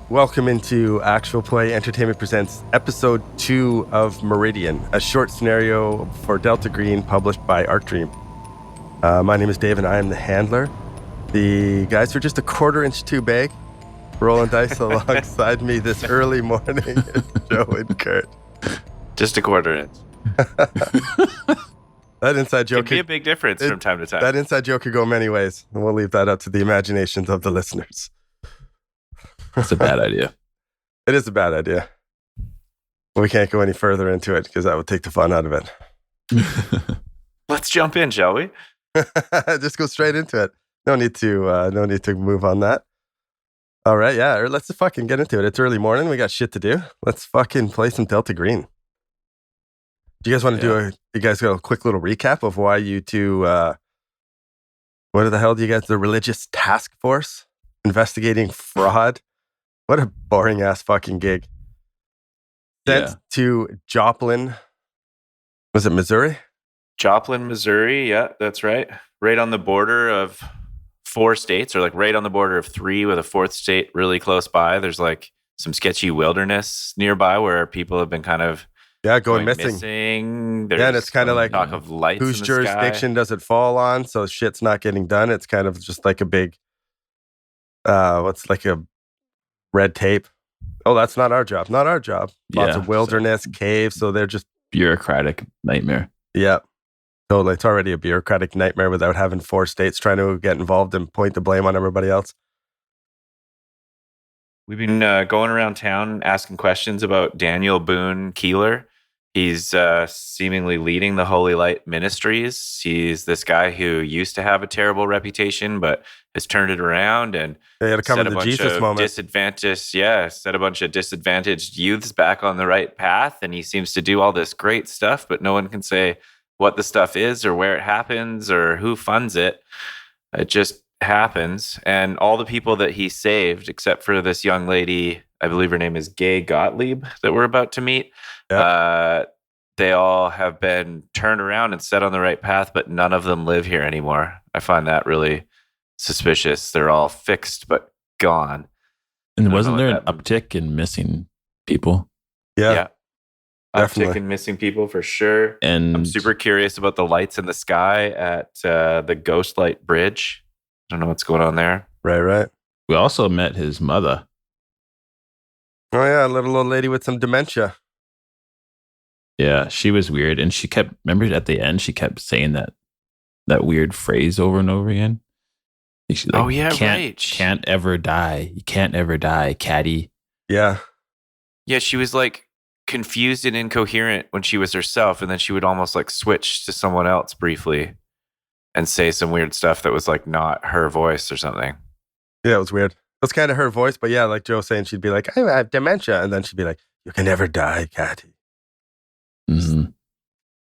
Welcome into Actual Play Entertainment Presents Episode 2 of Meridian, a short scenario for Delta Green published by Arc Dream. My name is Dave and I am the handler. The guys are just a quarter-inch too big, rolling dice alongside me this early morning. It's Joe and Kurt. Just a quarter inch. That inside joke can be a big difference from time to time. That inside joke could go many ways, and we'll leave that up to the imaginations of the listeners. It's a bad idea. It is a bad idea. We can't go any further into it because that would take the fun out of it. Let's jump in, shall we? Just go straight into it. No need to move on that. All right, yeah. Let's just fucking get into it. It's early morning. We got shit to do. Let's fucking play some Delta Green. Do you guys want to you guys got a quick little recap of why you two, what the hell do you guys, the Religious Task Force investigating fraud? What a boring ass fucking gig. Sent to Joplin. Was it Missouri? Joplin, Missouri. Yeah, that's right. Right on the border of 4 states, or like right on the border of 3 with a 4th state really close by. There's like some sketchy wilderness nearby where people have been kind of going missing. There's and it's kind of like talk of lights whose in the jurisdiction sky. does it fall on? So shit's not getting done. It's kind of just like a big, what's like a red tape. Oh, that's not our job. Not our job. Lots of wilderness, caves. So they're just bureaucratic nightmare. Yeah, totally. It's already a bureaucratic nightmare without having 4 states trying to get involved and point the blame on everybody else. We've been going around town asking questions about Daniel Boone Keeler. He's seemingly leading the Holy Light Ministries. He's this guy who used to have a terrible reputation, but has turned it around and set a bunch of disadvantaged youths back on the right path. And he seems to do all this great stuff, but no one can say what the stuff is or where it happens or who funds it. It just happens. And all the people that he saved, except for this young lady, I believe her name is Gay Gottlieb, that we're about to meet. They all have been turned around and set on the right path, but none of them live here anymore. I find that really suspicious. They're all fixed but gone. And wasn't there an uptick in missing people? Yeah. Uptick in missing people for sure. And I'm super curious about the lights in the sky at the Ghostlight Bridge. I don't know what's going on there. Right. We also met his mother. Oh yeah, a little old lady with some dementia. Yeah, she was weird, and she kept. Remember at the end, she kept saying that weird phrase over and over again. She's like, Can't ever die. You can't ever die, catty. Yeah. Yeah, she was like confused and incoherent when she was herself, and then she would almost like switch to someone else briefly and say some weird stuff that was like not her voice or something. Yeah, it was weird. It was kind of her voice, but yeah, like Joe saying, she'd be like, I have dementia. And then she'd be like, you can never die, Catty. Mm-hmm.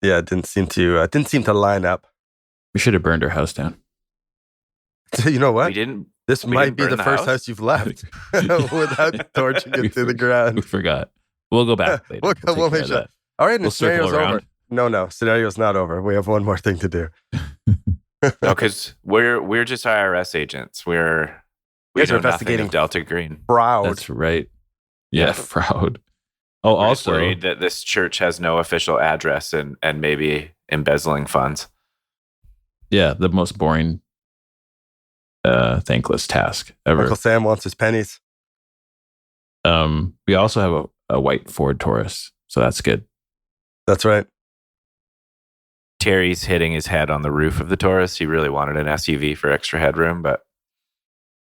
Yeah, it didn't seem to line up. We should have burned her house down. You know what? We didn't. This might be the first house you've left without torching it to the ground. We forgot. We'll go back later. We'll make sure. All right, and the scenario's over. No, scenario's not over. We have one more thing to do. No, because we're just IRS agents. We guys are investigating Delta Green. Fraud. That's right. Yeah, fraud. Oh, we're also worried that this church has no official address and maybe embezzling funds. Yeah, the most boring, thankless task ever. Uncle Sam wants his pennies. We also have a white Ford Taurus, so that's good. That's right. Terry's hitting his head on the roof of the Taurus. He really wanted an SUV for extra headroom, but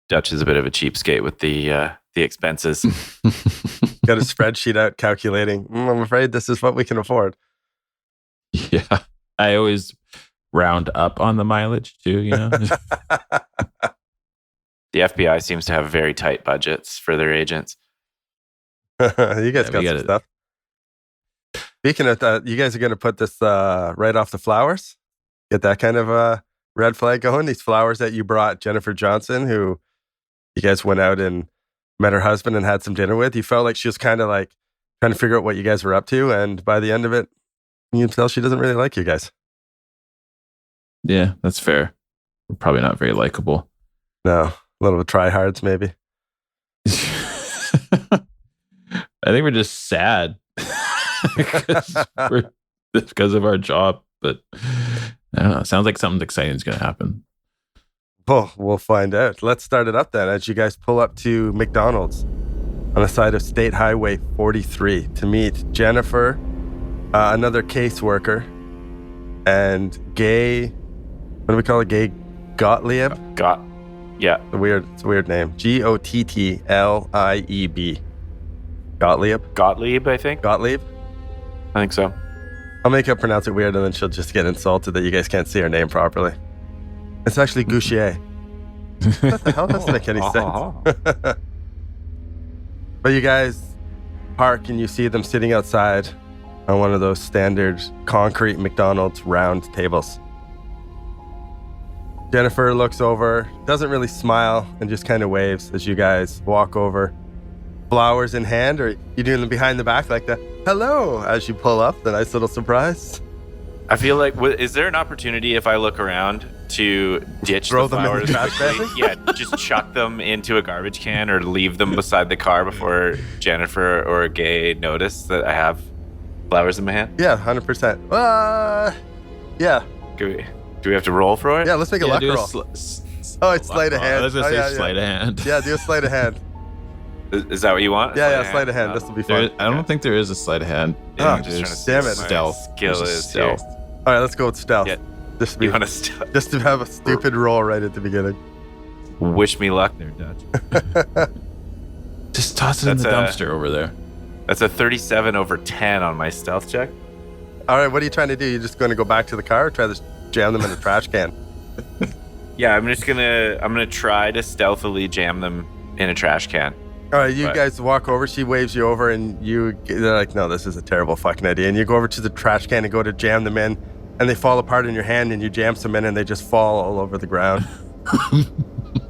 Dutch is a bit of a cheapskate with the expenses. Got a spreadsheet out calculating. I'm afraid this is what we can afford. Yeah. I always round up on the mileage too, you know? The FBI seems to have very tight budgets for their agents. You guys got some stuff. Speaking of that, you guys are going to put this right off the flowers? Get that kind of red flag going? These flowers that you brought Jennifer Johnson, who you guys went out and met her husband and had some dinner with. You felt like she was kind of like trying to figure out what you guys were up to. And by the end of it, you can tell she doesn't really like you guys. Yeah, that's fair. We're probably not very likable. No, a little bit tryhards maybe. I think we're just sad because of our job. But I don't know. It sounds like something exciting is going to happen. Well, we'll find out. Let's start it up then as you guys pull up to McDonald's on the side of State Highway 43 to meet Jennifer, another caseworker, and Gay. What do we call it? Gay Gottlieb? Yeah. It's a weird name. Gottlib. Gottlieb, I think. Gottlieb? I think so. I'll make her pronounce it weird and then she'll just get insulted that you guys can't see her name properly. It's actually Gouchier. What the hell? Doesn't make any sense. But you guys park and you see them sitting outside on one of those standard concrete McDonald's round tables. Jennifer looks over, doesn't really smile, and just kind of waves as you guys walk over. Flowers in hand, or you doing them behind the back like the hello as you pull up, the nice little surprise? I feel like, is there an opportunity if I look around to ditch Throw the them flowers in the trash quickly? can? Yeah, just chuck them into a garbage can or leave them beside the car before Jennifer or Gay notice that I have flowers in my hand? Yeah, 100%. Yeah. Do we have to roll for it? Yeah, let's make a luck roll. It's sleight of hand. I was going to say sleight of hand. Yeah, do a sleight of hand. Is that what you want? Yeah, sleight of hand. This will be fun. I don't think there is a sleight of hand. Oh, just trying to see damn what it. my Stealth. skill There's a is stealth. here. All right, let's go with stealth. Yeah. Just You want to just to have a stupid roll right at the beginning. wish me luck there, Dutch. Just toss it in the dumpster over there. That's a 37 over 10 on my stealth check. All right, what are you trying to do? You just going to go back to the car or try to jam them in a trash can? Yeah, I'm gonna try to stealthily jam them in a trash can. All right, you guys walk over. She waves you over, and they're like, "No, this is a terrible fucking idea." And you go over to the trash can and go to jam them in, and they fall apart in your hand, and you jam some in, and they just fall all over the ground.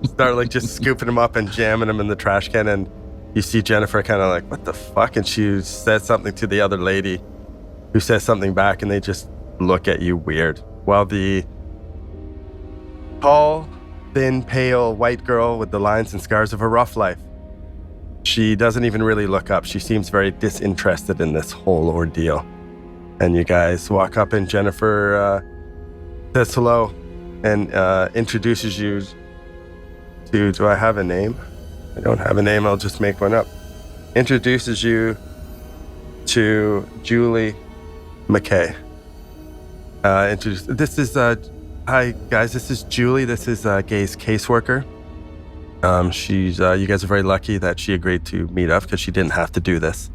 Start like just scooping them up and jamming them in the trash can, and you see Jennifer kind of like, "What the fuck?" And she says something to the other lady, who says something back, and they just look at you weird. While the tall, thin, pale white girl with the lines and scars of a rough life, she doesn't even really look up. She seems very disinterested in this whole ordeal. And you guys walk up and Jennifer says hello and introduces you to, do I have a name? I don't have a name, I'll just make one up. Introduces you to Julie McKay. This is, hi guys, this is Julie. This is Gay's caseworker. She's, you guys are very lucky that she agreed to meet up because she didn't have to do this.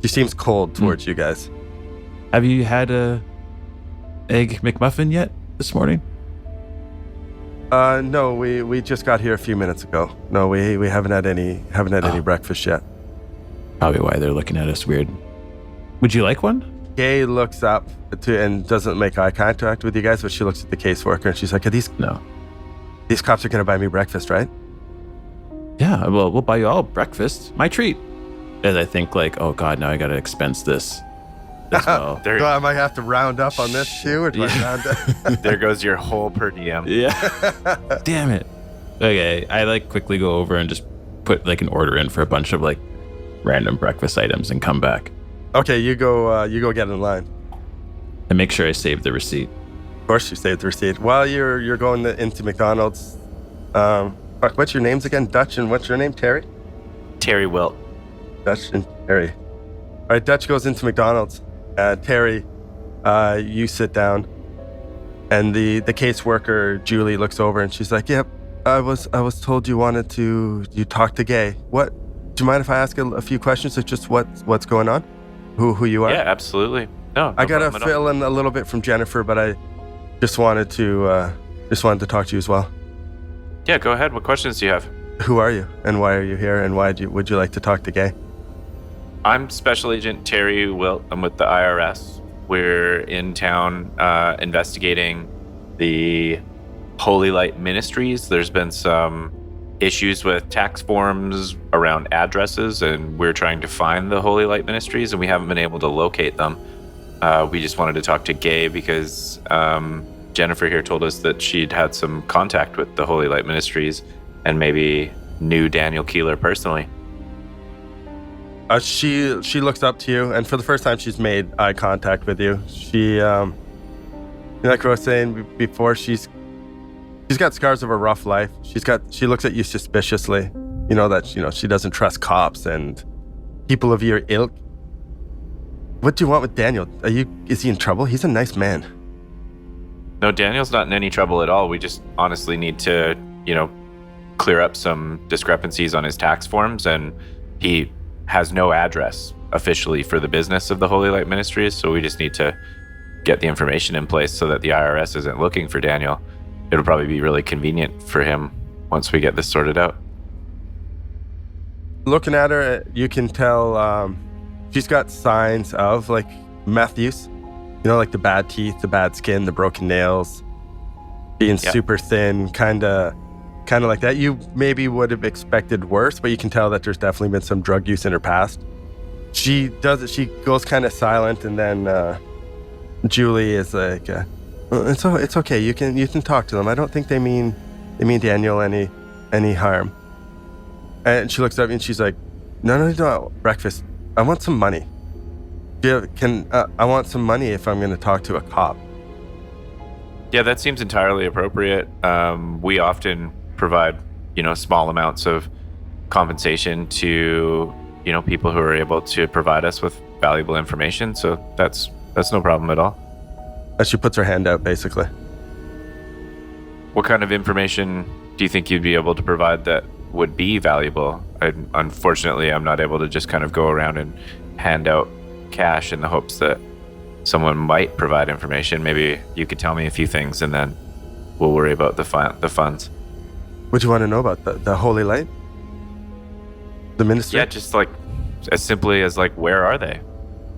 She seems cold towards you guys. Have you had a egg McMuffin yet this morning? No, we just got here a few minutes ago. No, we haven't had any breakfast yet. Probably why they're looking at us weird. Would you like one? Gay looks up and doesn't make eye contact with you guys, but she looks at the caseworker and she's like, These cops are going to buy me breakfast, right? Yeah, well, we'll buy you all breakfast. My treat. As I think like, oh God, now I got to expense this as well. So I might have to round up on this too, or do I round up? There goes your whole per diem. Yeah. Damn it. Okay, I like quickly go over and just put like an order in for a bunch of like random breakfast items and come back. Okay, you go get in line. And make sure I save the receipt. Of course you saved the receipt. While you're going into McDonald's, what's your names again? Dutch, and what's your name? Terry? Terry Wilt. Dutch and Terry. All right, Dutch goes into McDonald's. Terry, you sit down, and the caseworker Julie looks over and she's like, "Yep, I was told you talk to Gay. What? Do you mind if I ask a few questions of just what's going on? Who you are?" Yeah, absolutely. No, I gotta fill in a little bit from Jennifer, but I just wanted to talk to you as well. Yeah, go ahead. What questions do you have? Who are you, and why are you here, and would you like to talk to Gay? I'm Special Agent Terry Wilt. I'm with the IRS. We're in town investigating the Holy Light Ministries. There's been some issues with tax forms around addresses, and we're trying to find the Holy Light Ministries, and we haven't been able to locate them. We just wanted to talk to Gay because Jennifer here told us that she'd had some contact with the Holy Light Ministries and maybe knew Daniel Keeler personally. She looks up to you, and for the first time, she's made eye contact with you. She, like I was saying before, she's got scars of a rough life. She looks at you suspiciously. You know that she doesn't trust cops and people of your ilk. What do you want with Daniel? Is he in trouble? He's a nice man. No, Daniel's not in any trouble at all. We just honestly need to, clear up some discrepancies on his tax forms, and he has no address officially for the business of the Holy Light Ministries, so we just need to get the information in place so that the IRS isn't looking for Daniel. It'll probably be really convenient for him once we get this sorted out. Looking at her, you can tell she's got signs of like meth use. Like the bad teeth, the bad skin, the broken nails, being super thin, kind of like that. You maybe would have expected worse, but you can tell that there's definitely been some drug use in her past. She goes kind of silent, and then Julie is like, it's okay. You can talk to them. I don't think they mean Daniel any harm. And she looks up and she's like, no, breakfast. I want some money. I want some money if I'm going to talk to a cop. Yeah, that seems entirely appropriate. We often provide, small amounts of compensation to, people who are able to provide us with valuable information. So that's no problem at all. And she puts her hand out, basically. What kind of information do you think you'd be able to provide that would be valuable? Unfortunately, I'm not able to just kind of go around and hand out cash in the hopes that someone might provide information. Maybe you could tell me a few things, and then we'll worry about the funds. What do you want to know about the Holy Light? The ministry? Yeah, just like as simply as like, where are they?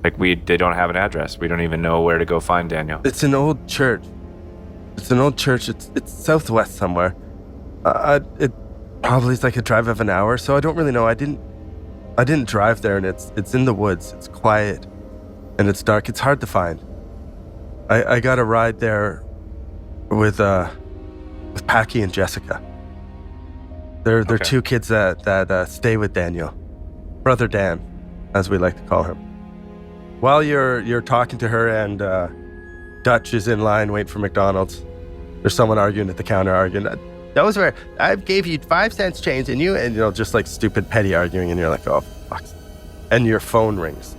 Like they don't have an address. We don't even know where to go find Daniel. It's an old church. It's southwest somewhere. It probably is like a drive of an hour, so I don't really know. I didn't drive there, and it's in the woods. It's quiet, and it's dark. It's hard to find. I got a ride there with Packy and Jessica. They're okay. Two kids that stay with Daniel, Brother Dan, as we like to call him. While you're talking to her, and Dutch is in line waiting for McDonald's, there's someone arguing at the counter, arguing. Those were, I gave you 5 cents change, and just like stupid petty arguing, and you're like, oh, fuck. And your phone rings.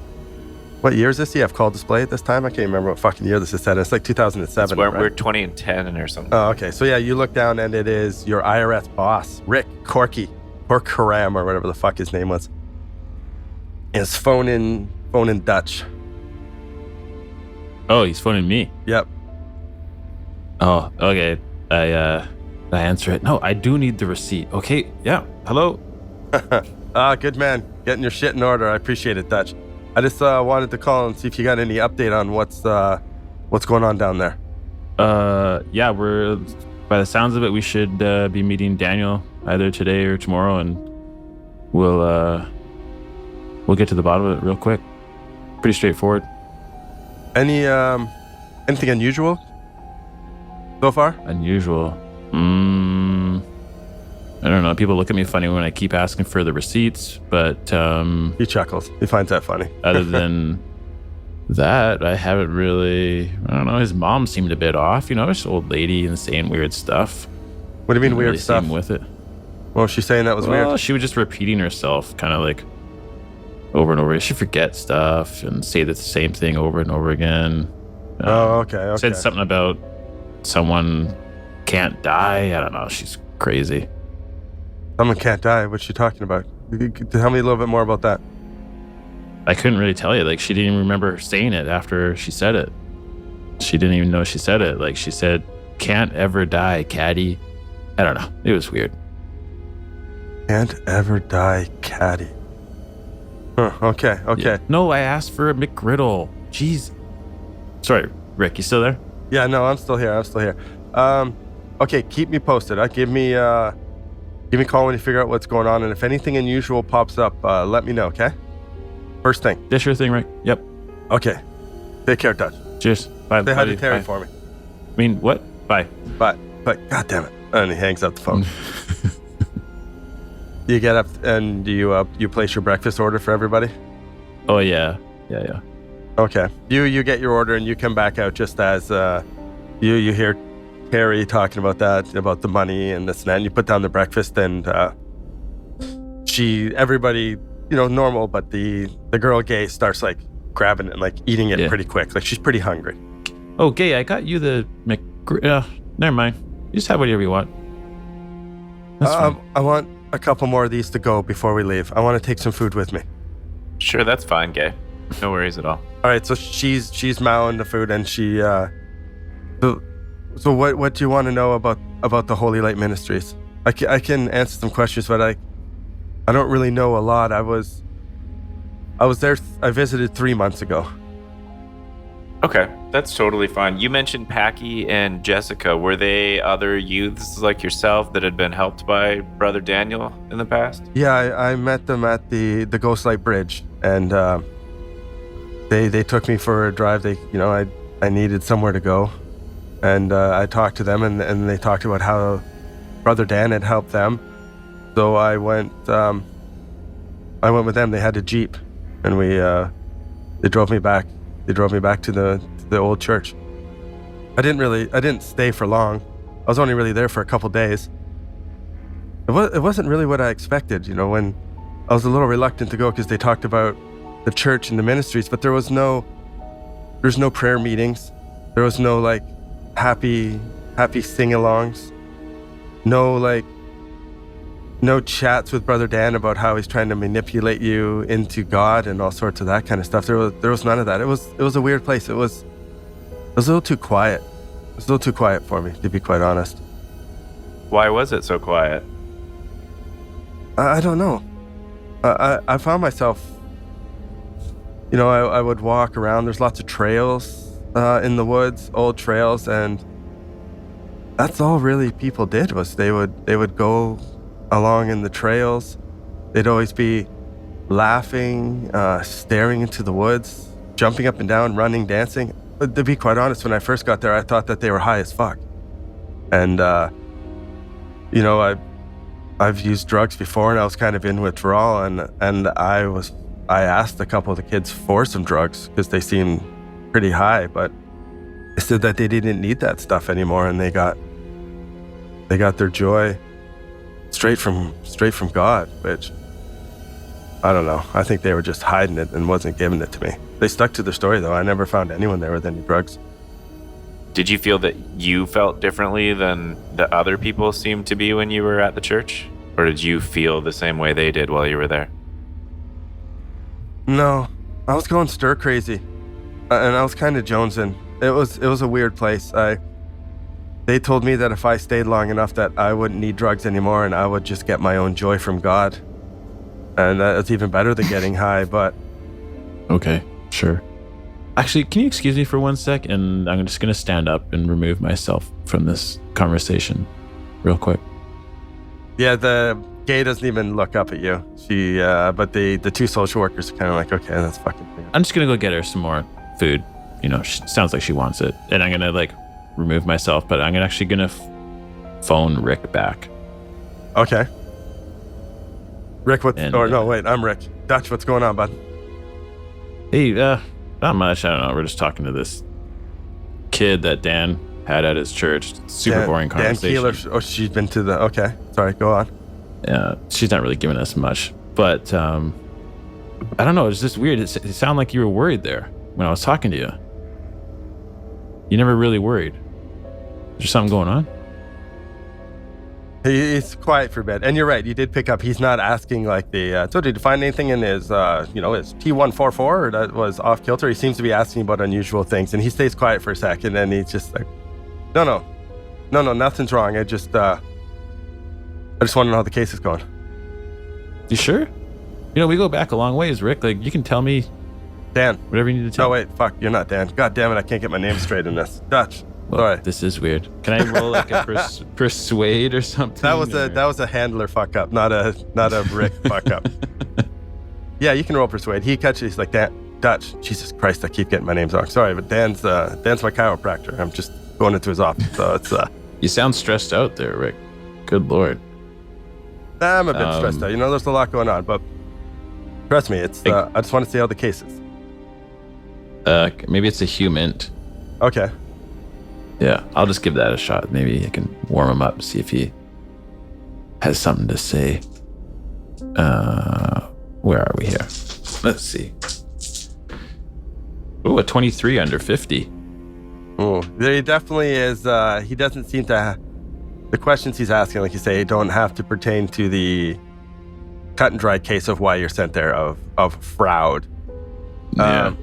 What year is this? You have call display at this time? I can't remember what fucking year this is set. It's like 2007. We're 2010 or something. Oh, okay. So yeah, you look down, and it is your IRS boss, Rick Corky, or Karam, or whatever the fuck his name was. Is phoning Dutch. Oh, he's phoning me? Yep. Oh, okay. I answer it. No, I do need the receipt. Okay, yeah. Hello? Good man. Getting your shit in order. I appreciate it, Dutch. I just wanted to call and see if you got any update on what's going on down there. Yeah, we're, by the sounds of it, we should be meeting Daniel either today or tomorrow, and we'll get to the bottom of it real quick. Pretty straightforward. Anything unusual so far? Unusual. I don't know. People look at me funny when I keep asking for the receipts, but he chuckles. He finds that funny. Other than that, I haven't really. I don't know. His mom seemed a bit off. This old lady and saying weird stuff. What do you mean weird really stuff? With it. What was she saying that was weird? Well, she was just repeating herself, kind of like over and over. She forget stuff and say the same thing over and over again. Okay. Said something about someone can't die. I don't know. She's crazy. Someone can't die? What's she talking about? Tell me a little bit more about that. I couldn't really tell you. Like, she didn't even remember saying it after she said it. She didn't even know she said it. Like, she said, can't ever die, Caddy. I don't know. It was weird. Can't ever die, Caddy. Huh, okay. Yeah. No, I asked for a McGriddle. Jeez. Sorry, Rick, you still there? Yeah, no, I'm still here. Okay, keep me posted. Give me a call when you figure out what's going on, and if anything unusual pops up, let me know, okay? First thing. Yeah, sure thing, Rick. Yep. Okay. Take care, Dutch. Cheers. Bye. Say hi to Terry for me. I mean, what? Bye. Bye. But God damn it. And he hangs up the phone. You get up and do you place your breakfast order for everybody? Oh yeah. Okay. You get your order and you come back out just as you hear Carrie talking about that, about the money and this and that, and you put down the breakfast and everybody, normal, but the girl Gay starts like grabbing it and like eating it pretty quick. Like she's pretty hungry. Oh, Gay, I got you the never mind. You just have whatever you want. I want a couple more of these to go before we leave. I want to take some food with me. Sure, that's fine, Gay. No worries at all. All right, so she's mowing the food, and she. So what do you want to know about the Holy Light Ministries? I can answer some questions, but I don't really know a lot. I was there. I visited 3 months ago. Okay, that's totally fine. You mentioned Packy and Jessica. Were they other youths like yourself that had been helped by Brother Daniel in the past? Yeah, I met them at the Ghostlight Bridge, and they took me for a drive. I needed somewhere to go, and I talked to them, and they talked about how Brother Dan had helped them. So I went with them. They had a Jeep, and they drove me back. They drove me back to the old church. I didn't stay for long. I was only really there for a couple days. It wasn't really what I expected, when I was a little reluctant to go because they talked about the church and the ministries, but there's no prayer meetings. There was no like happy sing-alongs. No chats with Brother Dan about how he's trying to manipulate you into God and all sorts of that kind of stuff. There was none of that. It was a weird place. It was a little too quiet. It was a little too quiet for me, to be quite honest. Why was it so quiet? I don't know. I found myself, I would walk around. There's lots of trails in the woods, old trails, and that's all really people did was they would go along in the trails. They'd always be laughing, staring into the woods, jumping up and down, running, dancing. But to be quite honest, when I first got there, I thought that they were high as fuck. And, I've used drugs before, and I was kind of in withdrawal, and I asked a couple of the kids for some drugs because they seemed pretty high, but they said that they didn't need that stuff anymore, and they got their joy straight from God, which I don't know. I think they were just hiding it and wasn't giving it to me. They stuck to their story though. I never found anyone there with any drugs. Did you feel that you felt differently than the other people seemed to be when you were at the church? Or did you feel the same way they did while you were there? No, I was going stir crazy, and I was kind of jonesing. It was a weird place. They told me that if I stayed long enough that I wouldn't need drugs anymore and I would just get my own joy from God. And that's even better than getting high, but... Okay, sure. Actually, can you excuse me for 1 sec? And I'm just going to stand up and remove myself from this conversation real quick. Yeah, the Gay doesn't even look up at you. But the two social workers are kind of like, okay, that's fucking weird. I'm just going to go get her some more food. Sounds like she wants it. And I'm going to remove myself, but I'm actually going to phone Rick back. Okay. Rick, I'm Rick. Dutch, what's going on, bud? Hey, not much. I don't know. We're just talking to this kid that Dan had at his church. Super boring conversation. Dan Keeler. Oh, she's been to the... Okay. Sorry, go on. Yeah, she's not really giving us much. But, I don't know. It's just weird. It sounded like you were worried there when I was talking to you. You never really worried. Is there something going on? He's quiet for a bit. And you're right. You did pick up. He's not asking so did you find anything in his, his T144 or that was off kilter? He seems to be asking about unusual things. And he stays quiet for a second. And he's just like, no, nothing's wrong. I just want to know how the case is going. You sure? We go back a long ways, Rick. You can tell me Dan. Whatever you need to tell. No, wait, fuck, you're not Dan. God damn it, I can't get my name straight in this. Dutch. Well, sorry. This is weird. Can I roll a persuade or something? That was a handler fuck up, not a Rick fuck up. Yeah, you can roll persuade. He catches. He's like, Dutch. Jesus Christ, I keep getting my names wrong. Sorry, but Dan's my chiropractor. I'm just going into his office, so it's. You sound stressed out there, Rick. Good Lord. I'm a bit stressed out. There's a lot going on, but Trust me, it's. I just want to see how the case is. Maybe it's a human. Okay. Yeah, I'll just give that a shot. Maybe I can warm him up, see if he has something to say. Where are we here? Let's see. Oh, a 23 under 50. Oh, there definitely is. He doesn't seem to. The questions he's asking, like you say, don't have to pertain to the cut and dry case of why you're sent there of fraud. Yeah.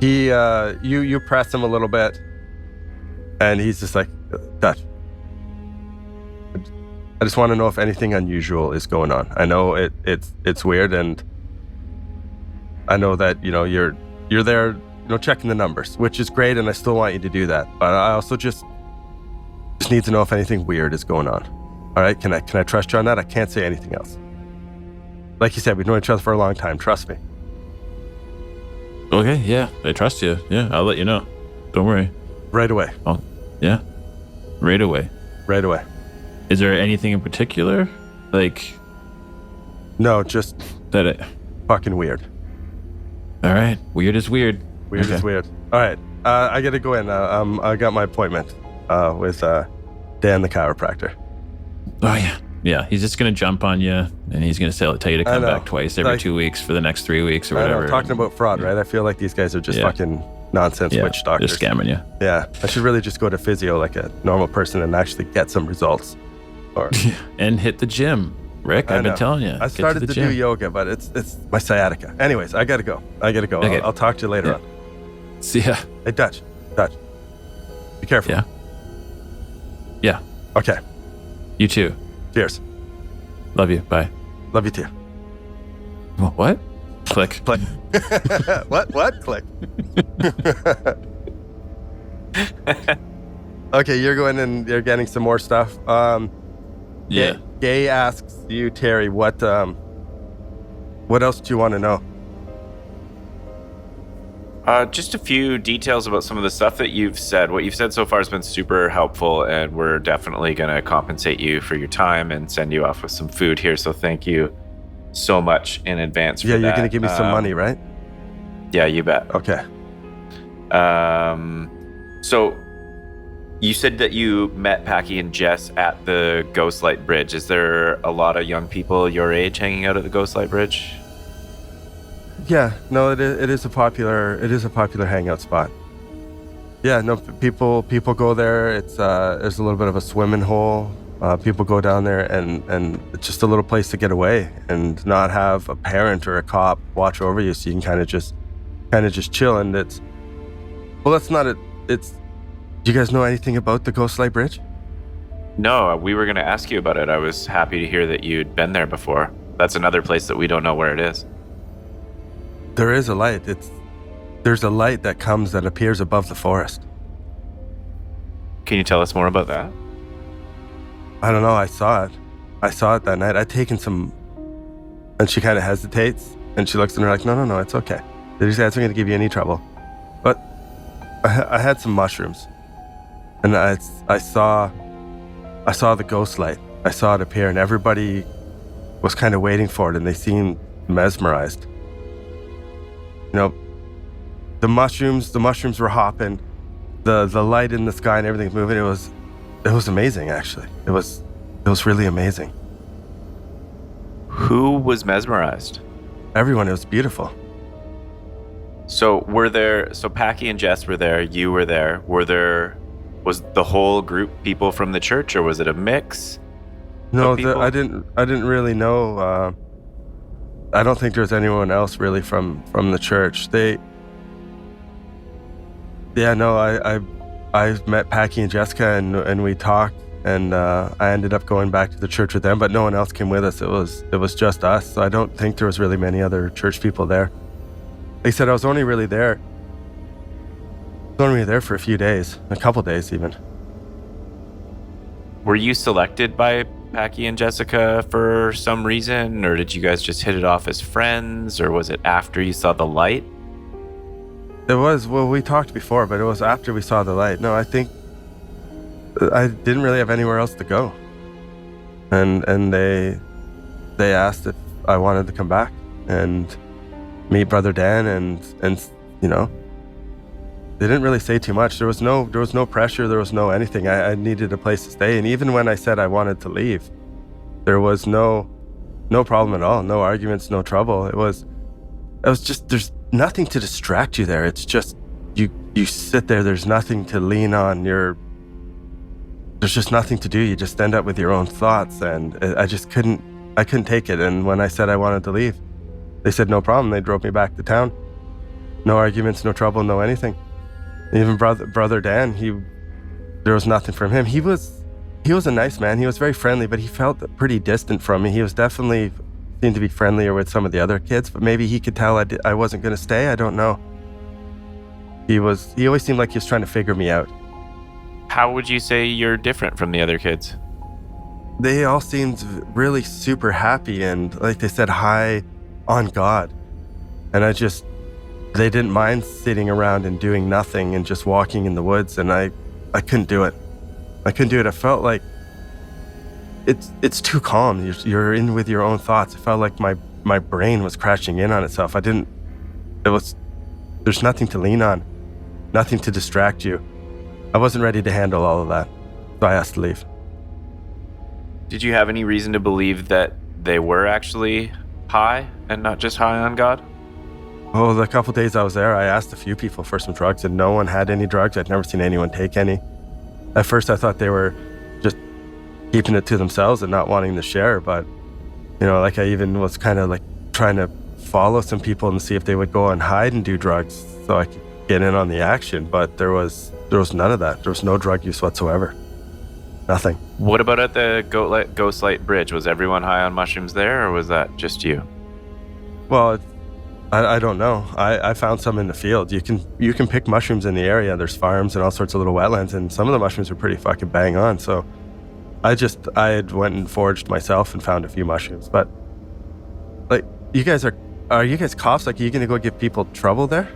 You press him a little bit, and he's just like, Dutch. I just want to know if anything unusual is going on. I know it's weird, and I know that you're there, checking the numbers, which is great, and I still want you to do that. But I also just need to know if anything weird is going on. All right, can I trust you on that? I can't say anything else. Like you said, we've known each other for a long time. Trust me. Okay, yeah, I trust you. Yeah, I'll let you know. Don't worry. Right away. Oh, yeah, right away. Right away. Is there anything in particular? Like, no, just that it fucking weird. All right, weird is weird. Weird is weird. All right, I gotta go in. I got my appointment with Dan the chiropractor. Oh yeah. He's just gonna jump on you, and he's gonna tell you to come back twice every 2 weeks for the next 3 weeks or whatever. I know, talking about fraud, right? I feel like these guys are just fucking nonsense witch doctors. Just scamming you. Yeah, I should really just go to physio like a normal person and actually get some results. And hit the gym, Rick. I've been telling you. I started to do yoga, but it's my sciatica. Anyways, I gotta go. Okay. I'll talk to you later on. See ya. Hey, Dutch. Be careful. Yeah. Okay. You too. Cheers. Love you. Bye. Love you too. What? Click. What? Click. Okay, you're going and you're getting some more stuff. Yeah. Gay asks you, Terry, what else do you want to know? Just a few details about some of the stuff that you've said. What you've said so far has been super helpful, and we're definitely going to compensate you for your time and send you off with some food here. So thank you so much in advance for that. Yeah, you're going to give me some money, right? Yeah, you bet. Okay. So you said that you met Packy and Jess at the Ghostlight Bridge. Is there a lot of young people your age hanging out at the Ghostlight Bridge? Yeah, no, it is a popular hangout spot. Yeah, no, people go there. It's there's a little bit of a swimming hole. People go down there, and it's just a little place to get away and not have a parent or a cop watch over you, so you can kind of just chill. And that's not it. It's. Do you guys know anything about the Ghostlight Bridge? No, we were going to ask you about it. I was happy to hear that you'd been there before. That's another place that we don't know where it is. There is a light. There's a light that appears above the forest. Can you tell us more about that? I don't know. I saw it that night. I'd taken some, and she kind of hesitates, and she looks at her like, no, it's okay. These guys aren't going to give you any trouble. But I had some mushrooms, and I saw the ghost light. I saw it appear, and everybody was kind of waiting for it, and they seemed mesmerized. The mushrooms were hopping, the light in the sky and everything's moving. It was amazing, actually. It was really amazing. Who was mesmerized? Everyone. It was beautiful. So Packy and Jess were there, you were there. Was the whole group people from the church, or was it a mix? No, I didn't really know. I don't think there's anyone else really from the church. I met Packy and Jessica, and we talked, and I ended up going back to the church with them, but no one else came with us. It was just us. So I don't think there was really many other church people there. They said I was only really there. For a few days, a couple days even. Were you selected by Packy and Jessica for some reason, or did you guys just hit it off as friends, or was it after you saw the light? We talked before, but it was after we saw the light. No, I think I didn't really have anywhere else to go. And they asked if I wanted to come back, and meet Brother Dan, and you know, they didn't really say too much. There was no pressure. There was no anything. I needed a place to stay, and even when I said I wanted to leave, there was no problem at all. No arguments, no trouble. It was just, there's nothing to distract you there. It's just you sit there. There's nothing to lean on. There's just nothing to do. You just end up with your own thoughts, and I couldn't take it. And when I said I wanted to leave, they said no problem. They drove me back to town. No arguments, no trouble, no anything. Even brother Dan, there was nothing from him. He was a nice man. He was very friendly, but he felt pretty distant from me. He was definitely seemed to be friendlier with some of the other kids, but maybe he could tell I wasn't going to stay. I don't know. He always seemed like he was trying to figure me out. How would you say you're different from the other kids? They all seemed really super happy and, like they said, high on God. And they didn't mind sitting around and doing nothing and just walking in the woods, and I couldn't do it. I couldn't do it. I felt like it's too calm. You're in with your own thoughts. It felt like my brain was crashing in on itself. There's nothing to lean on, nothing to distract you. I wasn't ready to handle all of that, so I asked to leave. Did you have any reason to believe that they were actually high and not just high on God? Oh, the couple days I was there, I asked a few people for some drugs, and no one had any drugs. I'd never seen anyone take any. At first, I thought they were just keeping it to themselves and not wanting to share, but, you know, like I even was kind of like trying to follow some people and see if they would go and hide and do drugs so I could get in on the action, but there was none of that. There was no drug use whatsoever. Nothing. What about at the Ghostlight Bridge? Was everyone high on mushrooms there, or was that just you? Well, I don't know. I found some in the field. You can pick mushrooms in the area. There's farms and all sorts of little wetlands, and some of the mushrooms are pretty fucking bang on. So I had went and foraged myself and found a few mushrooms. But like, are you guys cops? Like, are you gonna go give people trouble there?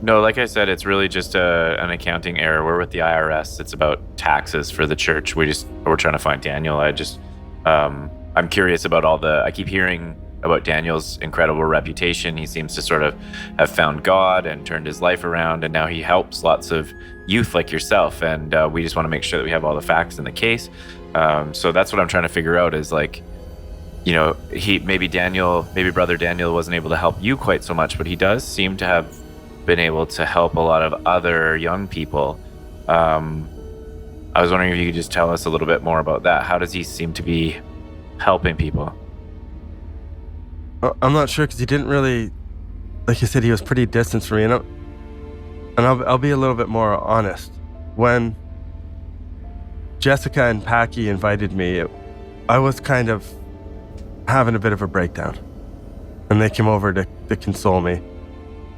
No, like I said, it's really just an accounting error. We're with the IRS. It's about taxes for the church. We're trying to find Daniel. I'm curious about I keep hearing about Daniel's incredible reputation. He seems to sort of have found God and turned his life around, and now he helps lots of youth like yourself. And we just want to make sure that we have all the facts in the case. So that's what I'm trying to figure out is, like, you know, maybe Brother Daniel wasn't able to help you quite so much, but he does seem to have been able to help a lot of other young people. I was wondering if you could just tell us a little bit more about that. How does he seem to be helping people? I'm not sure, because he didn't really, like you said, he was pretty distant from me. And I'll be a little bit more honest. When Jessica and Packy invited me, I was kind of having a bit of a breakdown, and they came over to console me.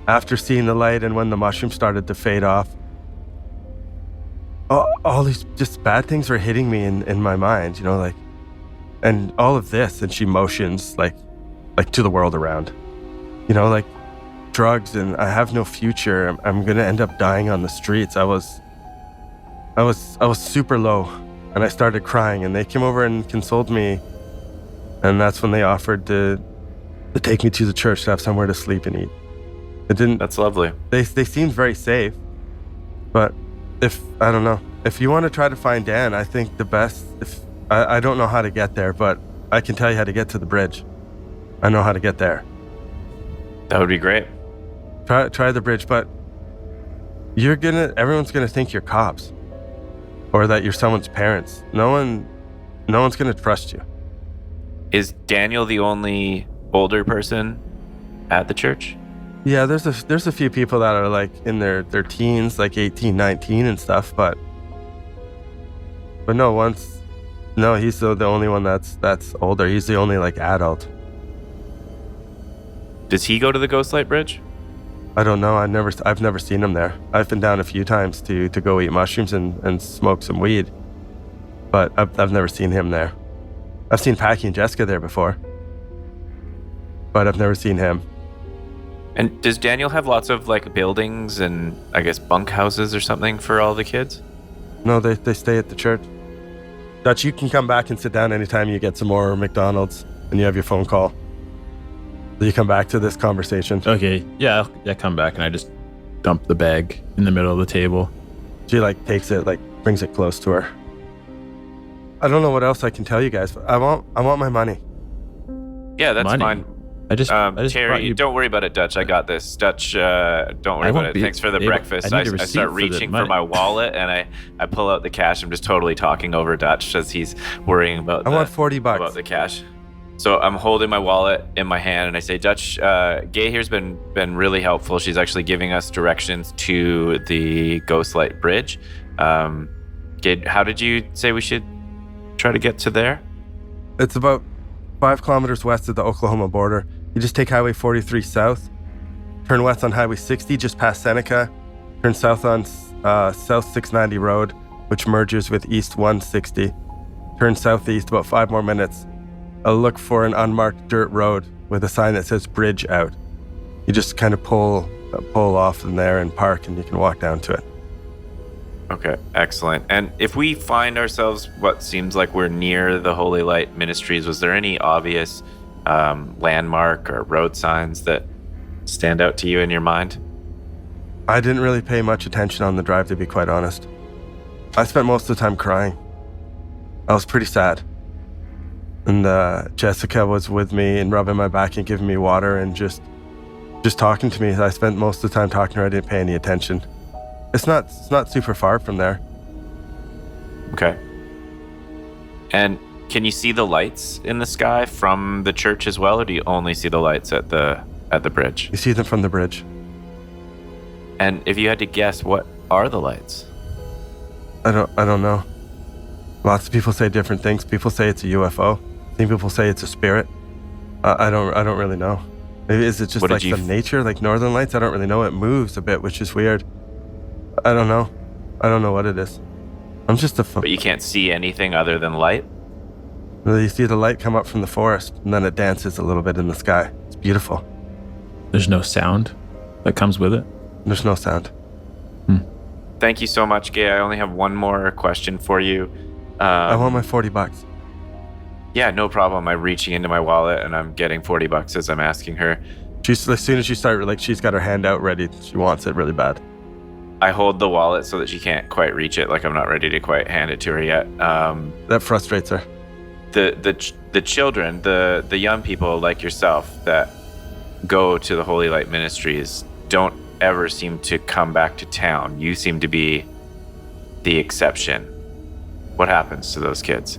After seeing the light and when the mushroom started to fade off, all these just bad things were hitting me in my mind, you know, like, and all of this, and she motions like to the world around, you know, like drugs, and I have no future. I'm gonna end up dying on the streets. I was super low, and I started crying, and they came over and consoled me, and that's when they offered to take me to the church to have somewhere to sleep and eat. That's lovely. They seemed very safe, but I don't know. If you want to try to find Dan, I think the best, I don't know how to get there, but I can tell you how to get to the bridge. I know how to get there. That would be great. Try the bridge, but everyone's gonna think you're cops, or that you're someone's parents. No one's gonna trust you. Is Daniel the only older person at the church? Yeah, there's a few people that are like in their teens, like 18, 19 and stuff, but no, he's the only one that's older. He's the only like adult. Does he go to the Ghostlight Bridge? I don't know. I've never seen him there. I've been down a few times to go eat mushrooms and smoke some weed, but I've never seen him there. I've seen Packy and Jessica there before, but I've never seen him. And does Daniel have lots of like buildings and I guess bunk houses or something for all the kids? No, they stay at the church. Dutch, you can come back and sit down anytime you get some more McDonald's and you have your phone call. Do you come back to this conversation? Okay, yeah, I come back and I just dump the bag in the middle of the table. She like takes it, like brings it close to her. I don't know what else I can tell you guys, but I want my money. Yeah, that's fine. I just Terry, don't worry about it, Dutch. I got this. Dutch, don't worry about it. Thanks for the breakfast. I start reaching for my wallet and I pull out the cash. I'm just totally talking over Dutch as he's worrying about I want $40 about the cash. So I'm holding my wallet in my hand and I say, Dutch, Gay here's been really helpful. She's actually giving us directions to the Ghostlight Bridge. Gay, how did you say we should try to get to there? It's about 5 kilometers west of the Oklahoma border. You just take Highway 43 south, turn west on Highway 60 just past Seneca, turn south on South 690 Road, which merges with East 160. Turn southeast about 5 more minutes. I'll look for an unmarked dirt road with a sign that says bridge out. You just kind of pull off from there and park and you can walk down to it. Okay, excellent. And if we find ourselves what seems like we're near the Holy Light Ministries, was there any obvious landmark or road signs that stand out to you in your mind? I didn't really pay much attention on the drive, to be quite honest. I spent most of the time crying. I was pretty sad. And Jessica was with me and rubbing my back and giving me water and just talking to me. I spent most of the time talking to her. I didn't pay any attention. It's not super far from there. Okay. And can you see the lights in the sky from the church as well, or do you only see the lights at the bridge? You see them from the bridge. And if you had to guess, what are the lights? I don't know. Lots of people say different things. People say it's a UFO. Some people say it's a spirit. I don't really know. Maybe is it just like some nature, like northern lights? I don't really know. It moves a bit, which is weird. I don't know. I don't know what it is. I'm just But you can't see anything other than light? You see the light come up from the forest, and then it dances a little bit in the sky. It's beautiful. There's no sound that comes with it? There's no sound. Thank you so much, Gay. I only have one more question for you. I want my $40. Yeah, no problem. I'm reaching into my wallet, and I'm getting $40 as I'm asking her. As soon as you start, like, she's got her hand out ready. She wants it really bad. I hold the wallet so that she can't quite reach it, like I'm not ready to quite hand it to her yet. That frustrates her. The children, the young people like yourself that go to the Holy Light Ministries don't ever seem to come back to town. You seem to be the exception. What happens to those kids?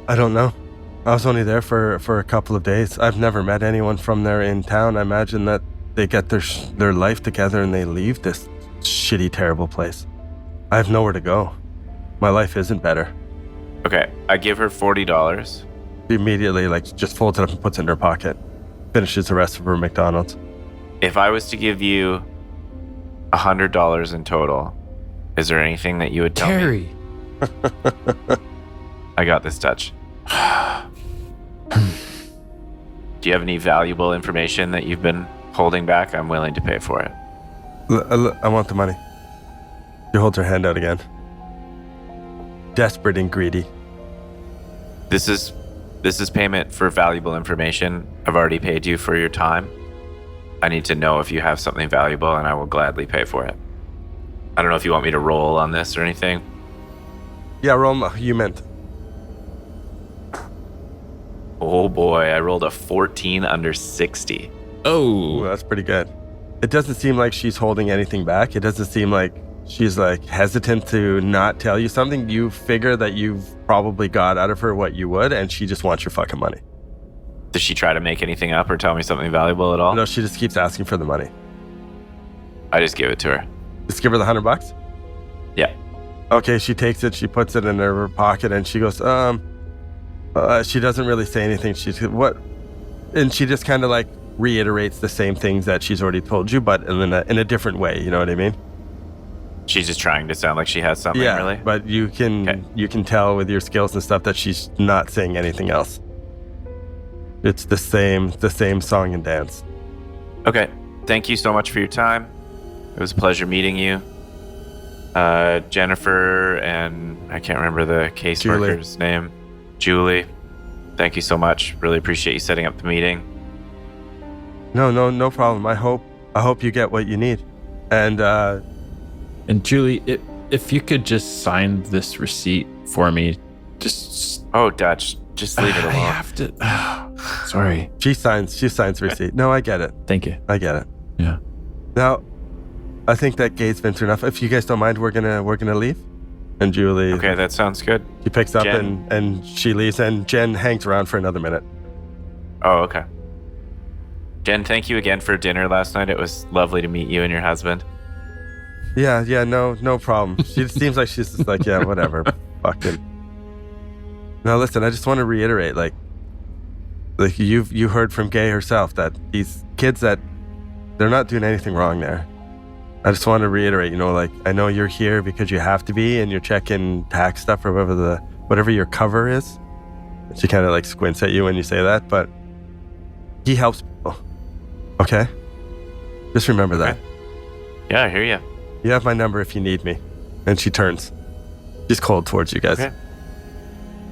I don't know. I was only there for a couple of days. I've never met anyone from there in town. I imagine that they get their life together and they leave this shitty, terrible place. I have nowhere to go. My life isn't better. Okay, I give her $40. She immediately, just folds it up and puts it in her pocket. Finishes the rest of her McDonald's. If I was to give you $100 in total, is there anything that you would tell Terry. me? I got this, Dutch. Do you have any valuable information that you've been holding back? I'm willing to pay for it. I want the money. She holds her hand out again. Desperate and greedy. This is payment for valuable information. I've already paid you for your time. I need to know if you have something valuable, and I will gladly pay for it. I don't know if you want me to roll on this or anything. Yeah, roll. You meant. Oh boy, I rolled a 14 under 60. Oh, ooh, that's pretty good. It doesn't seem like she's holding anything back. It doesn't seem like she's hesitant to not tell you something. You figure that you've probably got out of her what you would, and she just wants your fucking money. Does she try to make anything up or tell me something valuable at all? No, she just keeps asking for the money. I just give it to her. Just give her the $100? Yeah. Okay, she takes it, she puts it in her pocket, and she goes, she doesn't really say anything. She's, what? And she just kind of reiterates the same things that she's already told you, but in a different way, you know what I mean? She's just trying to sound like she has something, really? But you can tell with your skills and stuff that she's not saying anything else. It's the same song and dance. Okay. Thank you so much for your time. It was a pleasure meeting you. Jennifer and I can't remember the caseworker's name. Julie. Thank you so much. Really appreciate you setting up the meeting. No problem. I hope you get what you need. And Julie, if you could just sign this receipt for me, just Dutch, just leave it alone. I have to. Sorry. She signs the receipt. No, I get it. Thank you. I get it. Yeah. Now, I think that gate's been through enough. If you guys don't mind, we're gonna leave. And Julie. Okay, that sounds good. She picks up Jen. and she leaves, and Jen hangs around for another minute. Oh, okay. Jen, thank you again for dinner last night. It was lovely to meet you and your husband. Yeah, no problem. She seems like she's just like, yeah, whatever. Fucking. Now listen, I just want to reiterate, like you heard from Gay herself that these kids that they're not doing anything wrong there. I just want to reiterate, like I know you're here because you have to be, and you're checking tax stuff or whatever your cover is. She kind of like squints at you when you say that, but he helps people. Okay? Just remember that. Yeah, I hear you. You have my number if you need me. And she turns. She's cold towards you guys. Okay.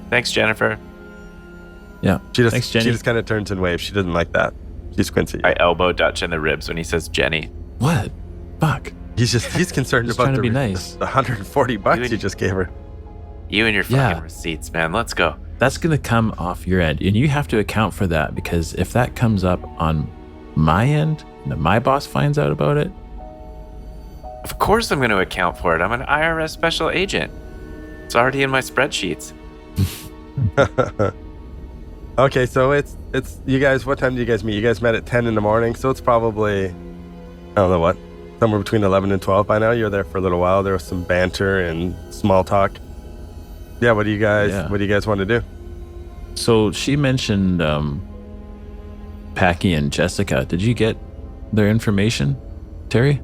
Thanks, Jennifer. Yeah. Thanks, Jenny. She just kind of turns and waves. She doesn't like that. She squints at you. I elbow Dutch in the ribs when he says Jenny. What? Fuck. He's concerned about trying to be nice. The $140 you just gave her. You and your fucking receipts, man. Let's go. That's going to come off your end. And you have to account for that, because if that comes up on my end and my boss finds out about it. Of course I'm going to account for it. I'm an IRS special agent. It's already in my spreadsheets. Okay, so it's you guys, what time do you guys meet? You guys met at 10 in the morning, so it's probably, I don't know what, somewhere between 11 and 12 by now. You're there for a little while. There was some banter and small talk. Yeah, what do you guys want to do? So she mentioned Packy and Jessica. Did you get their information, Terry?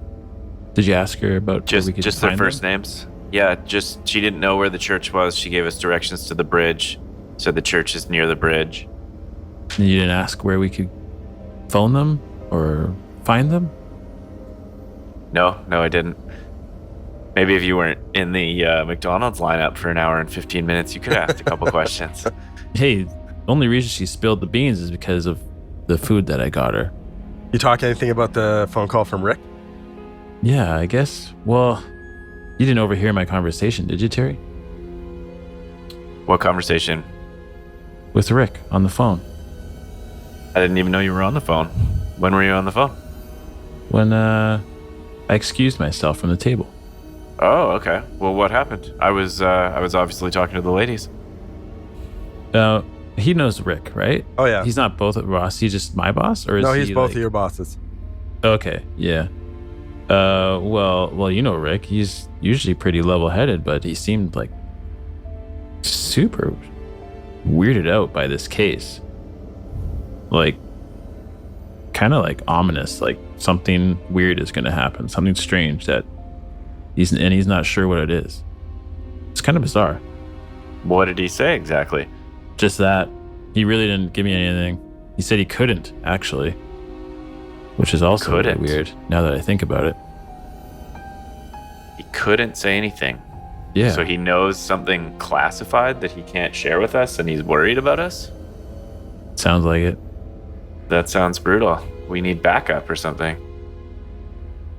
Did you ask her about just their first names? Yeah, just she didn't know where the church was. She gave us directions to the bridge. Said the church is near the bridge. And you didn't ask where we could phone them or find them? No, I didn't. Maybe if you weren't in the McDonald's lineup for an hour and 15 minutes, you could ask a couple questions. Hey, the only reason she spilled the beans is because of the food that I got her. You talk anything about the phone call from Rick? Yeah, I guess. Well, you didn't overhear my conversation, did you, Terry? What conversation? With Rick on the phone. I didn't even know you were on the phone. When were you on the phone? When I excused myself from the table. Oh, okay. Well, what happened? I was obviously talking to the ladies. He knows Rick, right? Oh yeah. He's not both boss. He's just my boss, or is he's he both of your bosses. Okay, yeah. Well, you know Rick. He's usually pretty level-headed, but he seemed like super weirded out by this case. Like, kind of like ominous. Like something weird is going to happen. Something strange that he's not sure what it is. It's kind of bizarre. What did he say exactly? Just that. He really didn't give me anything. He said he couldn't, actually. Which is also really weird, now that I think about it. He couldn't say anything. Yeah. So he knows something classified that he can't share with us, and he's worried about us? Sounds like it. That sounds brutal. We need backup or something.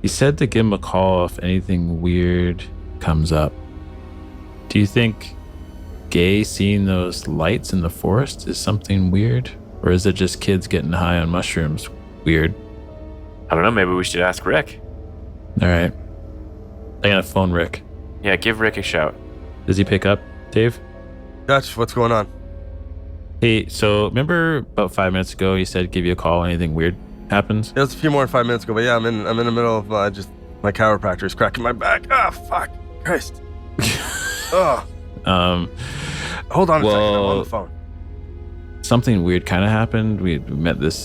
He said to give him a call if anything weird comes up. Do you think Gay seeing those lights in the forest is something weird? Or is it just kids getting high on mushrooms weird? I don't know. Maybe we should ask Rick. All right. I gotta phone Rick. Yeah, give Rick a shout. Does he pick up, Dave? Dutch, what's going on? Hey, so remember about 5 minutes ago you said give you a call when anything weird happens? It was a few more than 5 minutes ago, but yeah, I'm in the middle of just my chiropractor is cracking my back. Oh, fuck. Christ. Oh. Hold on a second. I'm on the phone. Something weird kind of happened. We met this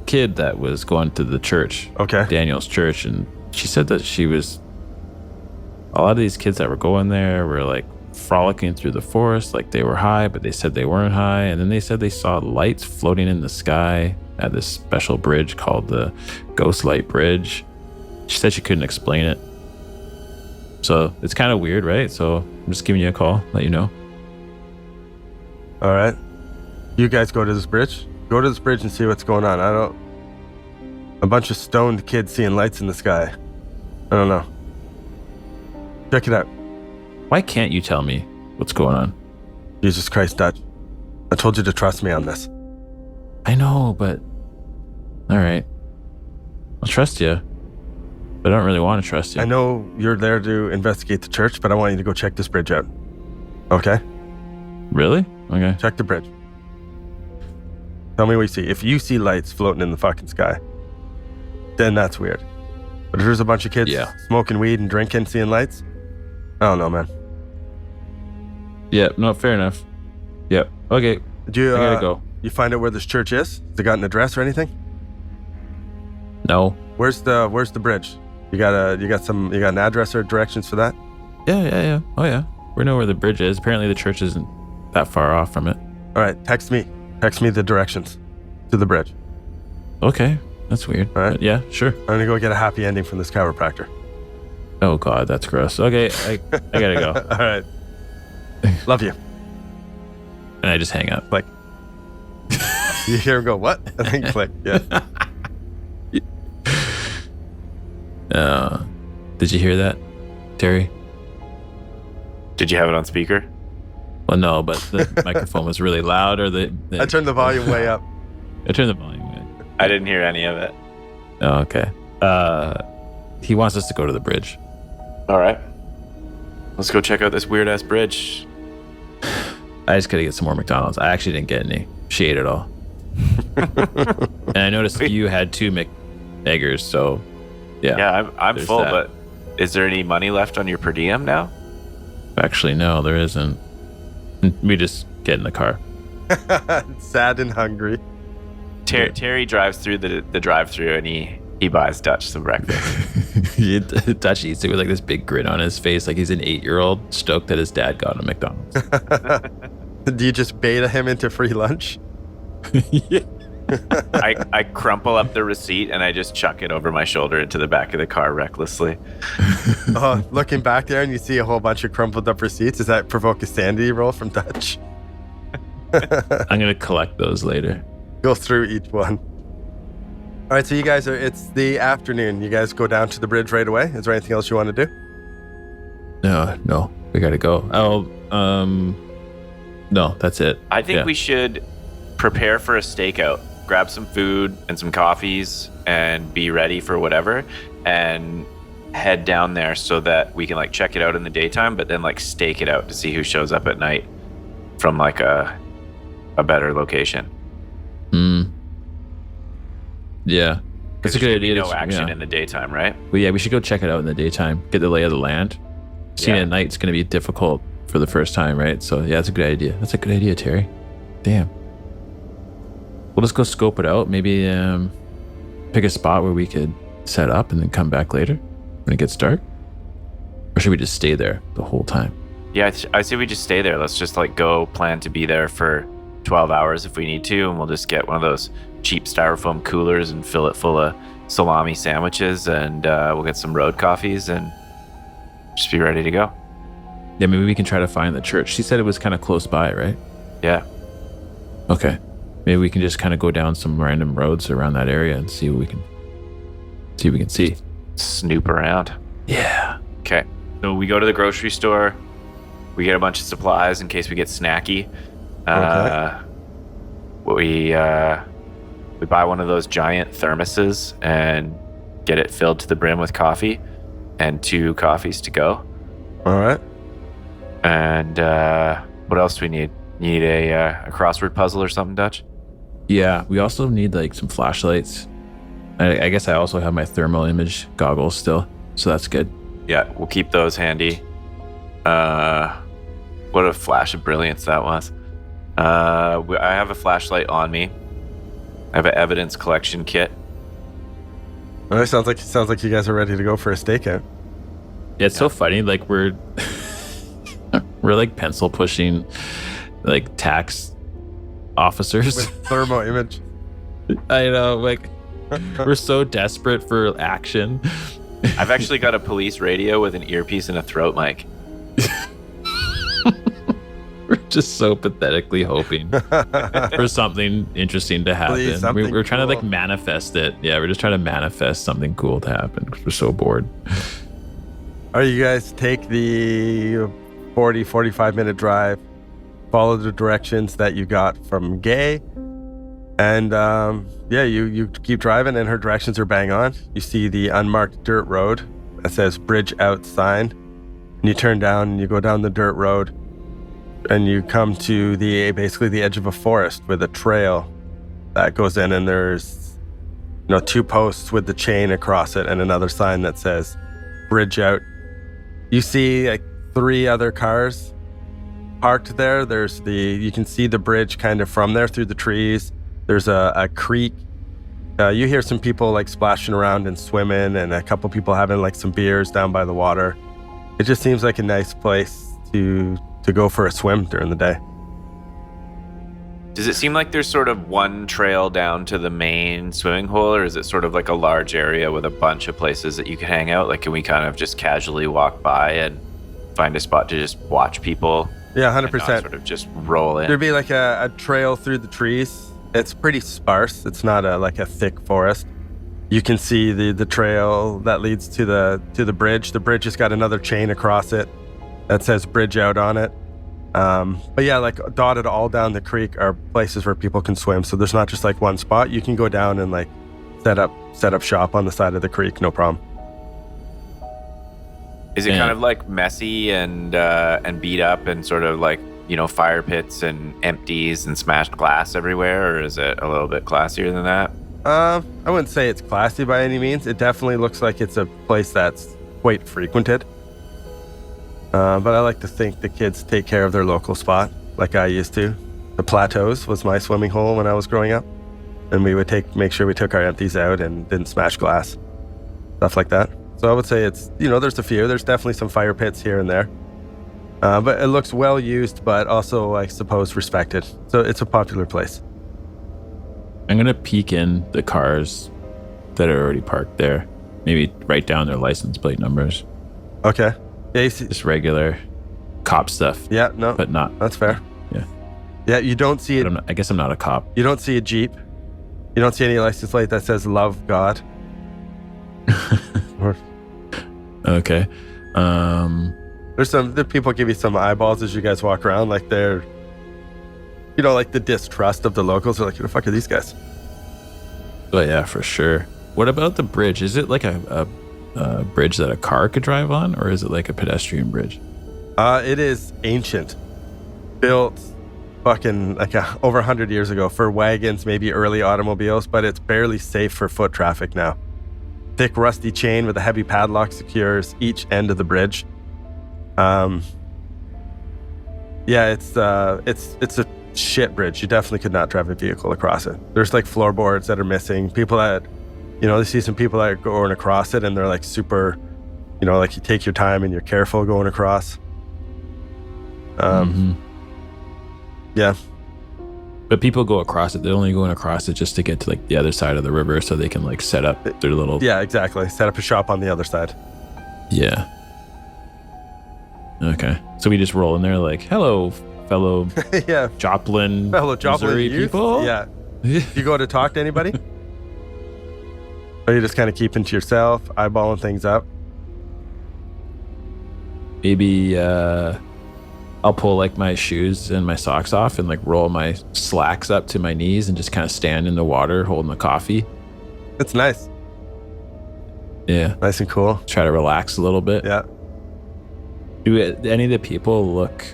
kid that was going to the church. Okay. Daniel's church, and she said that a lot of these kids that were going there were like frolicking through the forest, like they were high, but they said they weren't high. And then they said they saw lights floating in the sky at this special bridge called the Ghostlight Bridge. She said she couldn't explain it. So it's kind of weird, right? So I'm just giving you a call, let you know. All right. You guys go to this bridge? Go to this bridge and see what's going on. A bunch of stoned kids seeing lights in the sky. I don't know. Check it out. Why can't you tell me what's going on? Jesus Christ, Dutch. I told you to trust me on this. I know, but... All right. I'll trust you. But I don't really want to trust you. I know you're there to investigate the church, but I want you to go check this bridge out. Okay? Really? Okay. Check the bridge. Tell me what you see. If you see lights floating in the fucking sky, then that's weird. But if there's a bunch of kids smoking weed and drinking, seeing lights, I don't know, man. Yeah, no, fair enough. Yep. Okay. I gotta go. You find out where this church is? Has it got an address or anything? No. Where's the bridge? You got an address or directions for that? Yeah. Oh yeah. We know where the bridge is. Apparently the church isn't that far off from it. All right, text me the directions to the bridge. Okay. That's weird. All right. But yeah, sure. I'm gonna go get a happy ending from this chiropractor. Oh God, that's gross. Okay, I gotta go. All right. Love you. And I just hang up. Click. You hear him go, what? And then click. Yeah. Did you hear that, Terry? Did you have it on speaker? Well, no, but the microphone was really loud, or I turned the volume way up. I turned the volume way up. I didn't hear any of it. Oh, okay. He wants us to go to the bridge. All right. Let's go check out this weird ass bridge. I just gotta get some more McDonald's. I actually didn't get any. She ate it all. And I noticed you had 2 McEggers, so yeah. Yeah, I'm full, that. But is there any money left on your per diem now? Actually, no, there isn't. We just get in the car. Sad and hungry. Terry drives through the drive-through and he buys Dutch some breakfast. Dutch eats it with like this big grin on his face, like he's an 8-year-old stoked that his dad got a McDonald's. Do you just beta him into free lunch? Yeah. I crumple up the receipt and I just chuck it over my shoulder into the back of the car recklessly. Looking back there and you see a whole bunch of crumpled up receipts. Does that provoke a sanity roll from Dutch? I'm going to collect those later. Go through each one. All right, so you guys it's the afternoon. You guys go down to the bridge right away. Is there anything else you want to do? No, we got to go. No, that's it. I think we should prepare for a stakeout. Grab some food and some coffees and be ready for whatever and head down there so that we can like check it out in the daytime, but then like stake it out to see who shows up at night from like a better location. Yeah. That's a good idea. No action in the daytime, right? Well, yeah, we should go check it out in the daytime. Get the lay of the land. Seeing it at night is going to be difficult for the first time, right? So yeah, that's a good idea. That's a good idea, Terry. Damn. We'll just go scope it out. Maybe pick a spot where we could set up and then come back later when it gets dark. Or should we just stay there the whole time? Yeah, I say we just stay there. Let's just like go plan to be there for 12 hours if we need to, and we'll just get one of those cheap styrofoam coolers and fill it full of salami sandwiches, and we'll get some road coffees and just be ready to go. Yeah, maybe we can try to find the church. She said it was kind of close by, right? Yeah. Okay. Maybe we can just kind of go down some random roads around that area and see what we can see. Snoop around. Yeah. Okay. So we go to the grocery store. We get a bunch of supplies in case we get snacky. Okay. We buy one of those giant thermoses and get it filled to the brim with coffee and 2 coffees to go. All right. And what else do we need? Need a crossword puzzle or something, Dutch? Yeah, we also need like some flashlights. I guess I also have my thermal image goggles still, so that's good. Yeah, we'll keep those handy. What a flash of brilliance that was. I have a flashlight on me. I have an evidence collection kit. Well, it sounds like you guys are ready to go for a stakeout. Yeah, it's so funny. Like we're like pencil pushing, like tax officers with thermal image. I know, like we're so desperate for action. I've actually got a police radio with an earpiece and a throat mic. Just so pathetically hoping for something interesting to happen. Please, we're trying to cool. like manifest it. Yeah, we're just trying to manifest something cool to happen because we're so bored. All right, you guys take the 45 minute drive, follow the directions that you got from Gay, and you keep driving, and her directions are bang on. You see the unmarked dirt road that says bridge out sign, and you turn down and you go down the dirt road, and you come to basically the edge of a forest with a trail that goes in, and there's 2 posts with the chain across it and another sign that says bridge out. You see like 3 other cars parked there. You can see the bridge kind of from there through the trees. There's a creek. You hear some people like splashing around and swimming, and a couple people having like some beers down by the water. It just seems like a nice place to go for a swim during the day. Does it seem like there's sort of one trail down to the main swimming hole, or is it sort of like a large area with a bunch of places that you can hang out? Like, can we kind of just casually walk by and find a spot to just watch people? Yeah, 100%. Sort of just roll in. There'd be like a trail through the trees. It's pretty sparse. It's not like a thick forest. You can see the trail that leads to the bridge. The bridge has got another chain across it that says bridge out on it. But yeah, like dotted all down the creek are places where people can swim. So there's not just like one spot. You can go down and like set up shop on the side of the creek, no problem. Is it kind of like messy and beat up and sort of like, fire pits and empties and smashed glass everywhere, or is it a little bit classier than that? I wouldn't say it's classy by any means. It definitely looks like it's a place that's quite frequented. But I like to think the kids take care of their local spot like I used to. The Plateaus was my swimming hole when I was growing up. And we would make sure we took our empties out and didn't smash glass. Stuff like that. So I would say it's, there's a few. There's definitely some fire pits here and there. But it looks well used, but also, I suppose, respected. So it's a popular place. I'm going to peek in the cars that are already parked there. Maybe write down their license plate numbers. Okay. Yeah, just regular cop stuff. Yeah, no. But not. That's fair. Yeah. Yeah, you don't see it. I guess I'm not a cop. You don't see a Jeep. You don't see any license plate that says love God. Okay. The people give you some eyeballs as you guys walk around, like they're, like the distrust of the locals. They're like, who the fuck are these guys? Oh yeah, for sure. What about the bridge? Is it like a bridge that a car could drive on, or is it like a pedestrian bridge? It is ancient, built fucking like over 100 years ago for wagons, maybe early automobiles, but it's barely safe for foot traffic now. Thick rusty chain with a heavy padlock secures each end of the bridge. It's a shit bridge. You definitely could not drive a vehicle across it. There's like floorboards that are missing. People that, they see some people that are going across it and they're like super, like you take your time and you're careful going across. Yeah. But people go across it. They're only going across it just to get to like the other side of the river so they can like set up their little... Yeah, exactly. Set up a shop on the other side. Yeah. Okay. So we just roll in there like, hello, fellow yeah. Joplin, Missouri youth? people. Yeah. You go to talk to anybody? Or you just kind of keeping to yourself, eyeballing things up? Maybe I'll pull like my shoes and my socks off and like roll my slacks up to my knees and just kind of stand in the water holding the coffee. It's nice. Yeah. Nice and cool. Try to relax a little bit. Yeah. Do any of the people look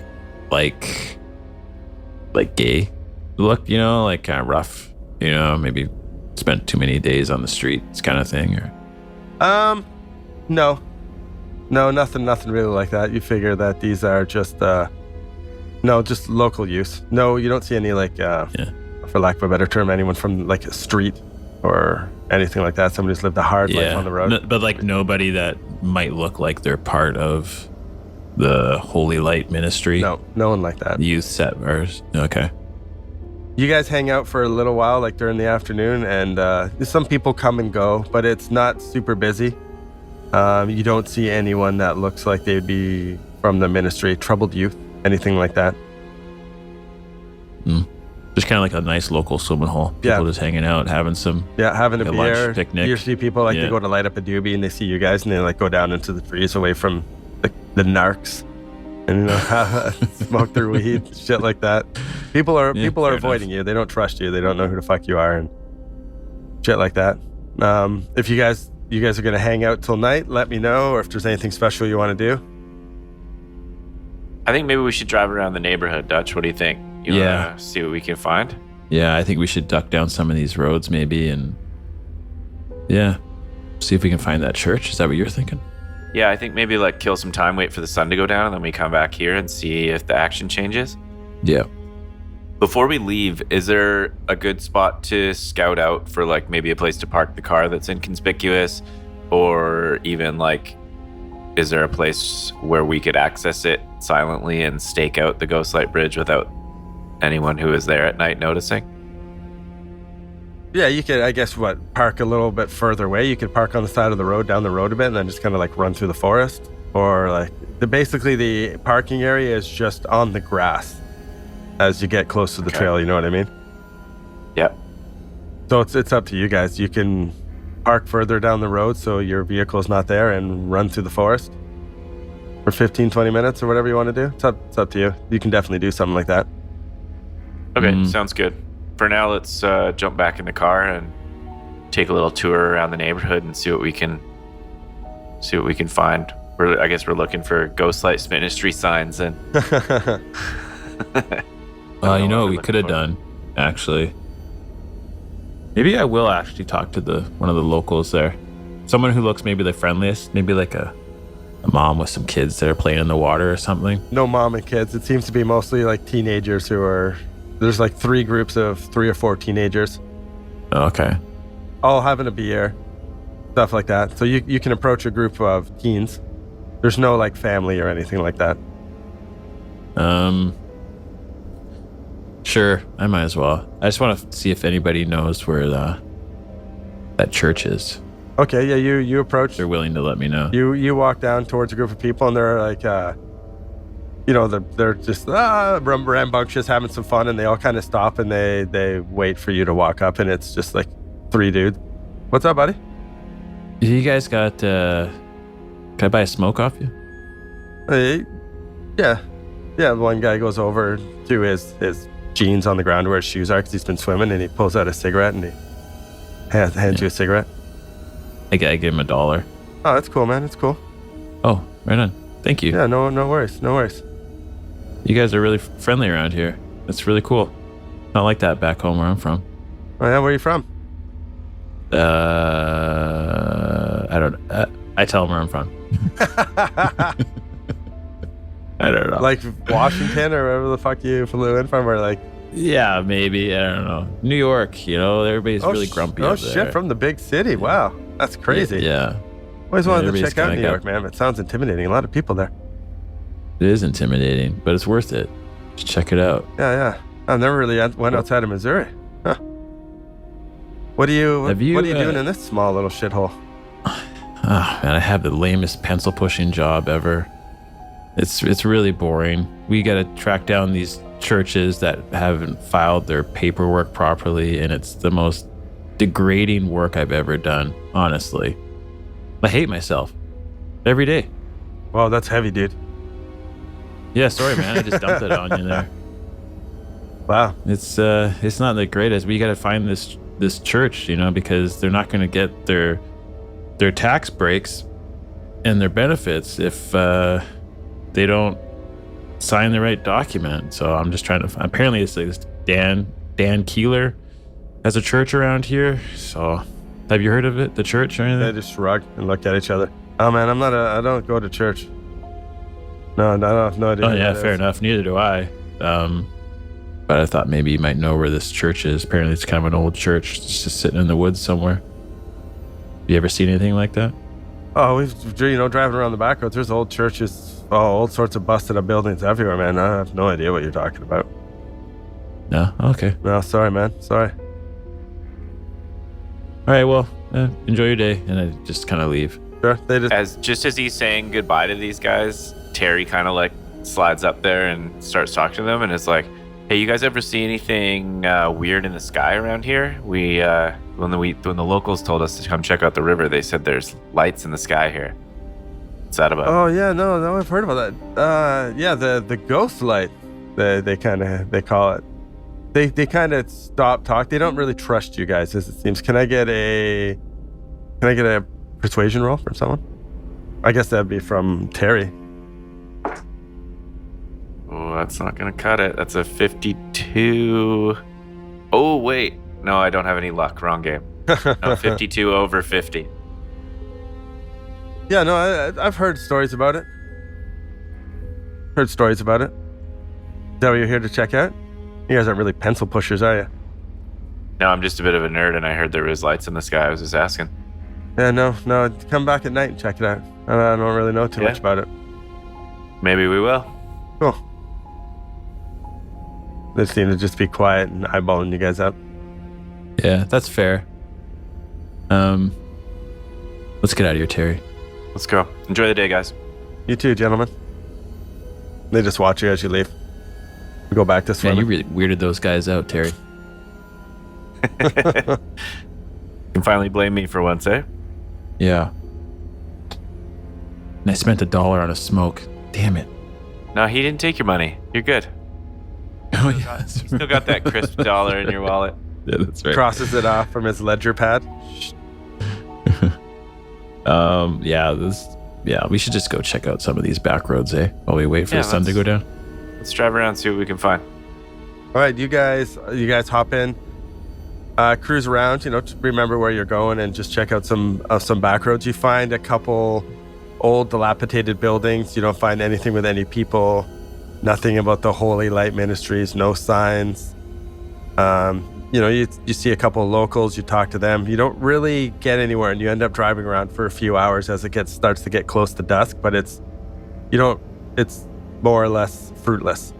like gay? Look, like kind of rough, maybe spent too many days on the streets kind of thing, or? No, nothing really like that. You figure that these are just, just local use. No, you don't see any for lack of a better term, anyone from like a street or anything like that. Somebody's lived a hard life on the road. But like nobody that might look like they're part of the Holy Light Ministry. No one like that. Youth settlers. Okay. You guys hang out for a little while, like during the afternoon, and some people come and go, but it's not super busy. You don't see anyone that looks like they'd be from the ministry, troubled youth, anything like that. Just kind of like a nice local swimming hole. People just hanging out, having some having a beer. Lunch, picnic. You see people they go to light up a doobie and they see you guys and they like go down into the trees away from the narcs and smoke their weed, shit like that. People are avoiding you. They don't trust you. They don't know who the fuck you are and shit like that. If you guys are gonna hang out till night, let me know, or if there's anything special you want to do. I think maybe we should drive around the neighborhood, Dutch. What do you think? You want to see what we can find? Yeah, I think we should duck down some of these roads maybe and see if we can find that church. Is that what you're thinking? Yeah, I think maybe like kill some time, wait for the sun to go down, and then we come back here and see if the action changes. Yeah. Before we leave, is there a good spot to scout out for like maybe a place to park the car that's inconspicuous, or even like, is there a place where we could access it silently and stake out the Ghostlight Bridge without anyone who is there at night noticing? Yeah, you could, I guess, park a little bit further away. You could park on the side of the road, down the road a bit, and then just kind of like run through the forest. Or like, basically the parking area is just on the grass as you get close to the trail, you know what I mean? Yep. So it's up to you guys. You can park further down the road so your vehicle's not there and run through the forest for 15, 20 minutes or whatever you want to do. It's up to you. You can definitely do something like that. Okay, sounds good. For now, let's jump back in the car and take a little tour around the neighborhood and see what we can find. I guess we're looking for Ghostlight Ministry signs and. You know what we could have done, actually. Maybe I will actually talk to one of the locals there. Someone who looks maybe the friendliest, maybe like a mom with some kids that are playing in the water or something. No mom and kids. It seems to be mostly like teenagers who are. There's like 3 groups of 3 or 4 teenagers. Okay. All having a beer, stuff like that. So you can approach a group of teens. There's no like family or anything like that. Sure, I might as well. I just want to see if anybody knows where that church is. Okay, yeah, you approach. They're willing to let me know. You walk down towards a group of people and they're like, they're just rambunctious, having some fun, and they all kind of stop and they wait for you to walk up, and it's just like 3 dudes. What's up, buddy? You guys got, can I buy a smoke off you? Yeah. One guy goes over to his jeans on the ground where his shoes are because he's been swimming, and he pulls out a cigarette and he hands you a cigarette. I give him $1. Oh, that's cool, man. It's cool. Oh, right on. Thank you. Yeah, no worries. You guys are really friendly around here. That's really cool. Not like that back home where I'm from. Oh yeah, where are you from? I don't know. I tell them where I'm from. I don't know. Like Washington or wherever the fuck you flew in from, or like... Yeah, maybe. I don't know. New York, everybody's really grumpy up there. Oh shit, from the big city. Wow, that's crazy. Yeah. Always wanted to check out New York, man. It sounds intimidating. A lot of people there. It is intimidating, but it's worth it. Just check it out. Yeah. I've never really went outside of Missouri. Huh. What are you doing in this small little shithole? Oh, man, I have the lamest pencil pushing job ever. It's really boring. We got to track down these churches that haven't filed their paperwork properly, and it's the most degrading work I've ever done, honestly. I hate myself every day. Wow, that's heavy, dude. Yeah, sorry, man. I just dumped it on you there. Wow. It's not the greatest. We got to find this church, because they're not going to get their tax breaks and their benefits if they don't sign the right document. So I'm just trying to find. Apparently, it's like this Dan Keeler has a church around here. So have you heard of it? The church or anything? They just shrugged and looked at each other. Oh man, I don't go to church. No, I have no idea. Oh yeah, fair enough. Neither do I. But I thought maybe you might know where this church is. Apparently, it's kind of an old church. It's just sitting in the woods somewhere. You ever seen anything like that? Oh, we've driving around the back roads. There's old churches, all sorts of busted up buildings everywhere, man. I have no idea what you're talking about. No? Okay. No, sorry, man. Sorry. All right, well, enjoy your day, and I just kind of leave. Sure. As he's saying goodbye to these guys, Terry kind of like slides up there and starts talking to them, and it's like, Hey, you guys ever see anything weird in the sky around here? We when the locals told us to come check out the river, they said there's lights in the sky here. What's that about? Oh yeah, no, I've heard about that. Yeah, the Ghostlight, they call it. They kind of stop talk. They don't really trust you guys, as it seems. Can I get a persuasion roll from someone? I guess that'd be from Terry. Oh, that's not gonna cut it. That's a 52. Oh wait, no, I don't have any luck. Wrong game. No, 52 over 50. Yeah, no, I've heard stories about it. Is that what you're here to check out? You guys aren't really pencil pushers, are you? No, I'm just a bit of a nerd, and I heard there was lights in the sky. I was just asking. Yeah, no, come back at night and check it out. I don't really know too much about it. Maybe we will. Cool. They seem to just be quiet and eyeballing you guys up. Yeah, that's fair. Let's get out of here, Terry. Let's go. Enjoy the day, guys. You too, gentlemen. They just watch you as you leave. We go back to swimming. Man, you really weirded those guys out, Terry. You can finally blame me for once, eh? Yeah. And I spent $1 on a smoke. Damn it. No, he didn't take your money. You're good. Oh, yeah. You still got that crisp dollar in your wallet. Yeah, that's right. Crosses it off from his ledger pad. We should just go check out some of these back roads, eh? While we wait for the sun to go down. Let's drive around and see what we can find. All right, you guys hop in, cruise around. Just remember where you're going and just check out some back roads. You find a couple old, dilapidated buildings. You don't find anything with any people. Nothing about the Holy Light Ministries. No signs. You see a couple of locals. You talk to them. You don't really get anywhere, and you end up driving around for a few hours as it starts to get close to dusk. But it's more or less fruitless.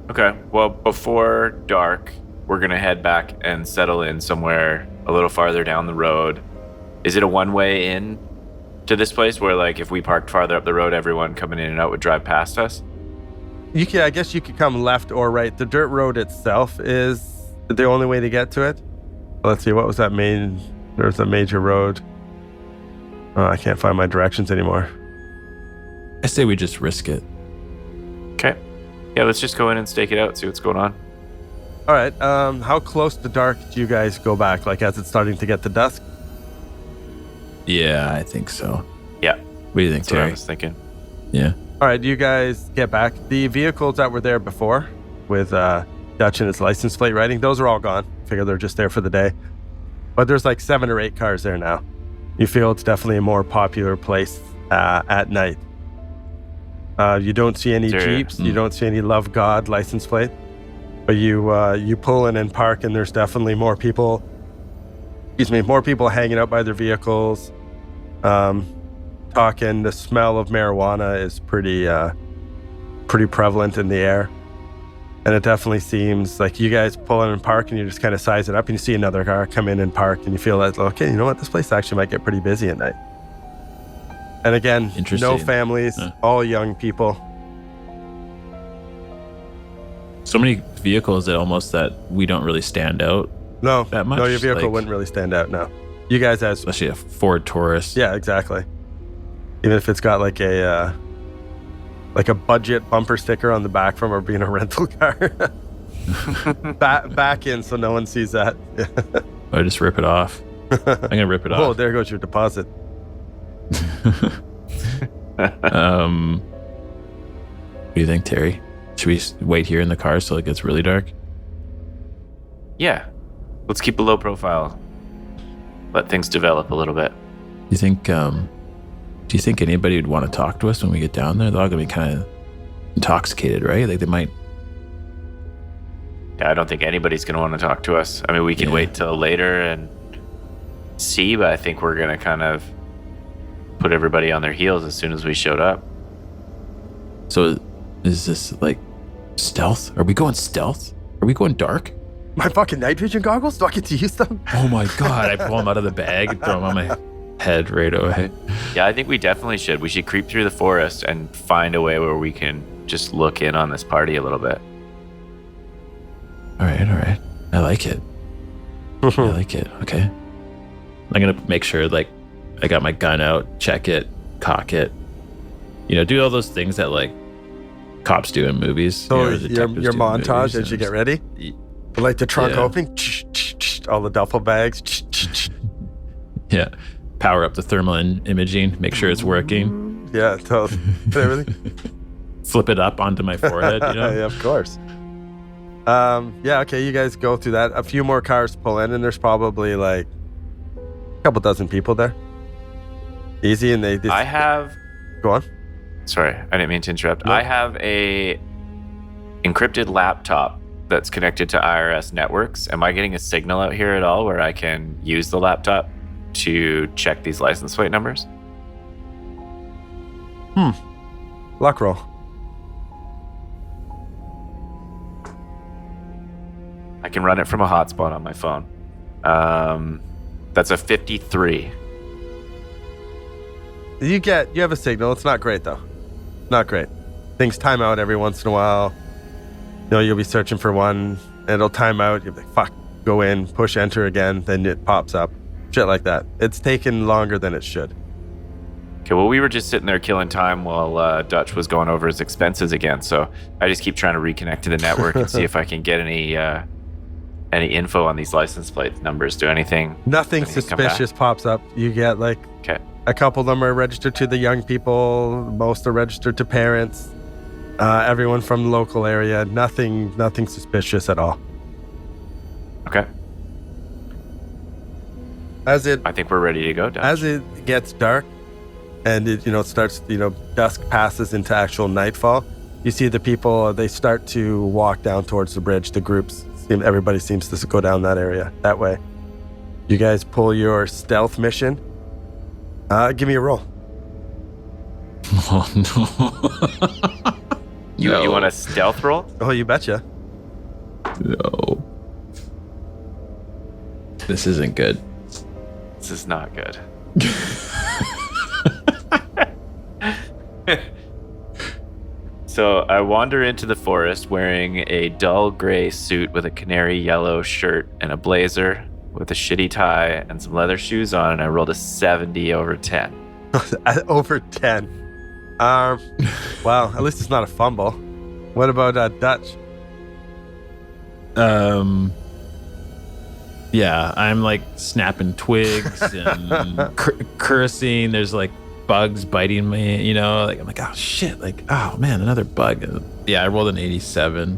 Okay, well, before dark, we're going to head back and settle in somewhere a little farther down the road. Is it a one-way in to this place where, like, if we parked farther up the road, everyone coming in and out would drive past us? I guess you could come left or right. The dirt road itself is the only way to get to it. Let's see, what was that there's a major road. Oh, I can't find my directions anymore. I say we just risk it. Okay. Yeah, let's just go in and stake it out, see what's going on. All right. How close to dark do you guys go back? Like, as it's starting to get to dusk? Yeah, I think so. Yeah. What do you think, Terry? What I was thinking. Yeah. All right, you guys get back. The vehicles that were there before with Dutch and his license plate writing, those are all gone. Figure they're just there for the day. But there's like 7 or 8 cars there now. You feel it's definitely a more popular place at night. You don't see any Jeeps. You don't see any Love God license plate. But you pull in and park, and there's definitely more people. More people hanging out by their vehicles, talking. The smell of marijuana is pretty prevalent in the air, and it definitely seems like you guys pull in and park, and you just kind of size it up, and you see another car come in and park, and you feel like, okay, you know what, this place actually might get pretty busy at night. And again, no families, all young people. So many vehicles that we don't really stand out. No, that much. No, your vehicle wouldn't really stand out. No, you guys have, especially a Ford Taurus. Yeah, exactly. Even if it's got like a budget bumper sticker on the back from it being a rental car. back in so no one sees that. I just rip it off. I'm gonna rip it off. Oh, there goes your deposit. What do you think, Terry? Should we wait here in the car till it gets really dark? Yeah. Let's keep a low profile. Let things develop a little bit. Do you think anybody would want to talk to us when we get down there? They're all going to be kind of intoxicated, right? Like they might... Yeah, I don't think anybody's going to want to talk to us. I mean, we can wait till later and see, but I think we're going to kind of put everybody on their heels as soon as we showed up. So is this like stealth? Are we going stealth? Are we going dark? My fucking night vision goggles? Do I get to use them? Oh my God. I pull them out of the bag and throw them on my head right away. Yeah, I think we definitely should. We should creep through the forest and find a way where we can just look in on this party a little bit. All right. I like it. I like it. Okay. I'm going to make sure, like, I got my gun out, check it, cock it. You know, do all those things that, like, cops do in movies. So your montage as you get ready? Like the trunk opening, all the duffel bags. Yeah. Power up the thermal imaging, make sure it's working. Yeah, totally. Everything. Flip it up onto my forehead, you know? Yeah, of course. Yeah, okay, you guys go through that. A few more cars pull in, and there's probably like a couple dozen people there. Easy, and they just... I have... Go on. Sorry, I didn't mean to interrupt. No. I have a encrypted laptop that's connected to IRS networks. Am I getting a signal out here at all where I can use the laptop to check these license plate numbers? Luck roll. I can run it from a hotspot on my phone. That's a 53. You have a signal. It's not great though. Not great. Things time out every once in a while. You know, you'll be searching for one, and it'll time out. You'll be like, fuck, go in, push enter again, then it pops up. Shit like that. It's taken longer than it should. Okay, well, we were just sitting there killing time while Dutch was going over his expenses again. So I just keep trying to reconnect to the network and see if I can get any info on these license plate numbers. Do anything? Nothing suspicious pops up. You get like a couple of them are registered to the young people. Most are registered to parents. Everyone from the local area. Nothing suspicious at all. Okay. I think we're ready to go, Dutch. As it gets dark and it starts, dusk passes into actual nightfall, you see the people, they start to walk down towards the bridge. The groups, everybody seems to go down that area, that way. You guys pull your stealth mission. Give me a roll. Oh, no. You want a stealth roll? Oh, you betcha. No. This isn't good. This is not good. So I wander into the forest wearing a dull gray suit with a canary yellow shirt and a blazer with a shitty tie and some leather shoes on, and I rolled a 70 over 10. Over 10. Wow, at least it's not a fumble. What about Dutch? Yeah, I'm like snapping twigs and cursing. There's like bugs biting me, like I'm like, oh shit, like, oh man, another bug. Yeah, I rolled an 87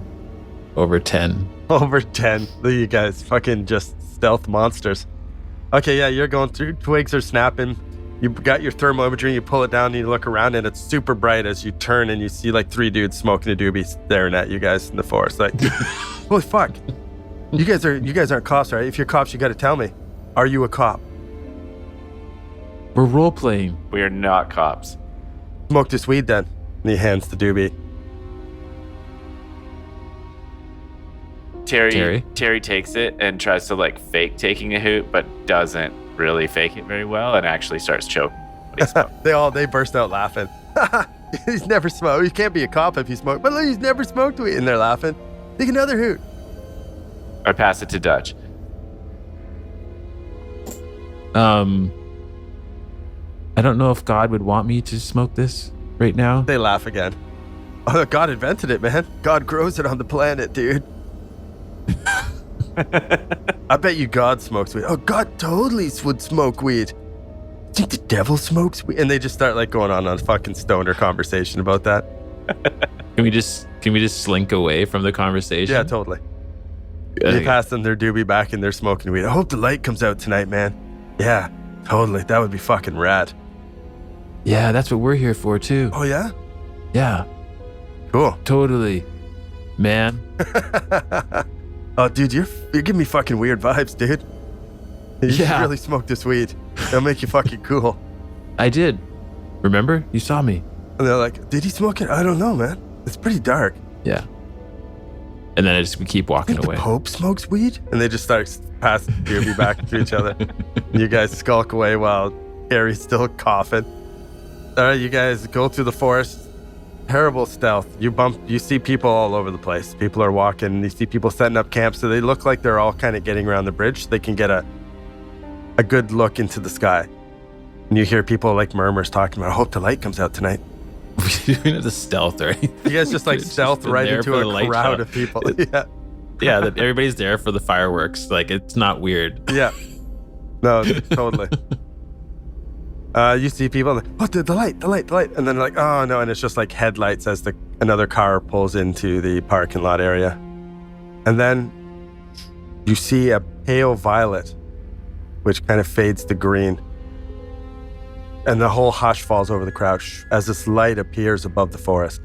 over 10. Over 10. You guys fucking just stealth monsters. Okay, yeah, you're going through. Twigs are snapping. You got your thermal imagery, you pull it down and you look around and it's super bright as you turn and you see like 3 dudes smoking a doobie staring at you guys in the forest. Like, holy fuck. You guys aren't cops, right? If you're cops, you got to tell me. Are you a cop? We're role playing. We are not cops. Smoke this weed then. And he hands the doobie. Terry takes it and tries to like fake taking a hoot, but doesn't really fake it very well and actually starts choking. They burst out laughing. He's never smoked. You can't be a cop if you smoke. But look, he's never smoked weed. And they're laughing. Take another hoot. I pass it to Dutch. I don't know if God would want me to smoke this right now. They laugh again. Oh, God invented it, man. God grows it on the planet, dude. I bet you God smokes weed. Oh, God totally would smoke weed. Think the devil smokes weed? And they just start like going on a fucking stoner conversation about that. Can we just slink away from the conversation? Yeah, totally. You pass them their doobie back and they're smoking weed. I hope the light comes out tonight, man. Yeah, totally. That would be fucking rad. Yeah, that's what we're here for too. Oh, yeah? Yeah. Cool. Totally. Man. Oh, dude, you're giving me fucking weird vibes, dude. You should really smoke this weed. It'll make you fucking cool. I did. Remember? You saw me. And they're like, did he smoke it? I don't know, man. It's pretty dark. Yeah. And then we keep walking away. The Pope smokes weed? And they just start passing doobie back to each other. You guys skulk away while Harry's still coughing. All right, you guys go through the forest, terrible stealth. You see people all over the place. People are walking. You see people setting up camp, so they look like they're all kind of getting around the bridge. So they can get a good look into the sky. And you hear people like murmurs talking about, I hope the light comes out tonight. We don't have the stealth or anything. You guys just like stealth right into a crowd of people. Yeah. Yeah, that everybody's there for the fireworks. Like, it's not weird. Yeah. No, totally. You see people like, oh, the light. And then like, oh no. And it's just like headlights as another car pulls into the parking lot area. And then you see a pale violet, which kind of fades to green. And the whole hush falls over the crowd as this light appears above the forest.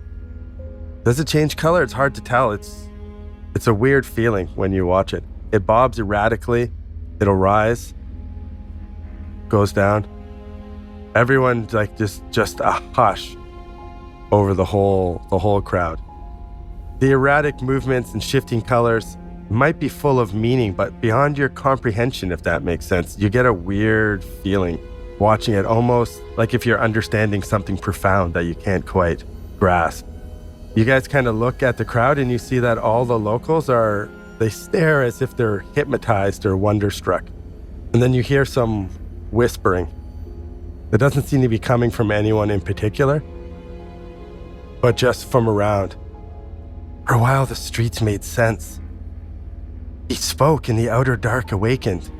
Does it change color? It's hard to tell. It's a weird feeling when you watch it. It bobs erratically. It'll rise, goes down. Everyone like just a hush over the whole crowd. The erratic movements and shifting colors might be full of meaning, but beyond your comprehension, if that makes sense. You get a weird feeling watching it, almost like if you're understanding something profound that you can't quite grasp. You guys kind of look at the crowd and you see that all the locals they stare as if they're hypnotized or wonderstruck. And then you hear some whispering that doesn't seem to be coming from anyone in particular, but just from around. For a while, the streets made sense. He spoke and the outer dark awakened.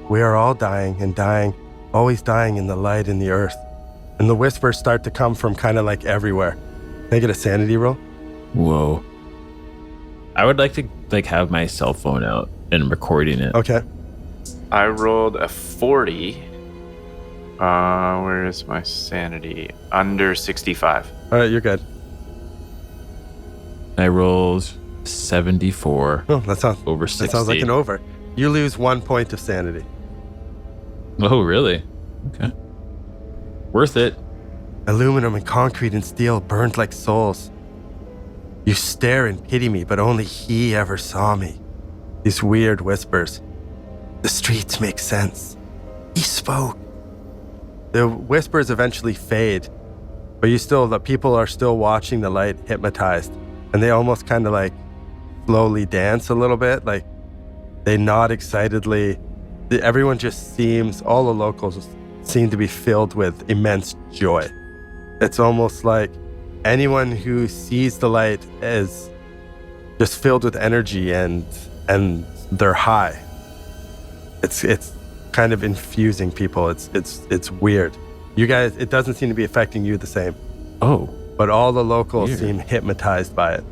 We are all dying and dying, always dying in the light and the earth. And the whispers start to come from kind of like everywhere. Can I get a sanity roll? Whoa. I would like to have my cell phone out and recording it. Okay. I rolled a 40. Where is my sanity? Under 65. All right, you're good. I rolled 74. Oh, that sounds over 60. That sounds like an over. You lose 1 point of sanity. Oh, really? Okay. Worth it. Aluminum and concrete and steel burned like souls. You stare and pity me, but only he ever saw me. These weird whispers. The streets make sense. He spoke. The whispers eventually fade, but the people are still watching the light, hypnotized, and they almost kind of like slowly dance a little bit, like they nod excitedly. Everyone just seems, all the locals seem to be filled with immense joy. It's almost like anyone who sees the light is just filled with energy and they're high. It's kind of infusing people. It's weird. You guys, it doesn't seem to be affecting you the same. Oh. But all the locals Weird. seem hypnotized by it.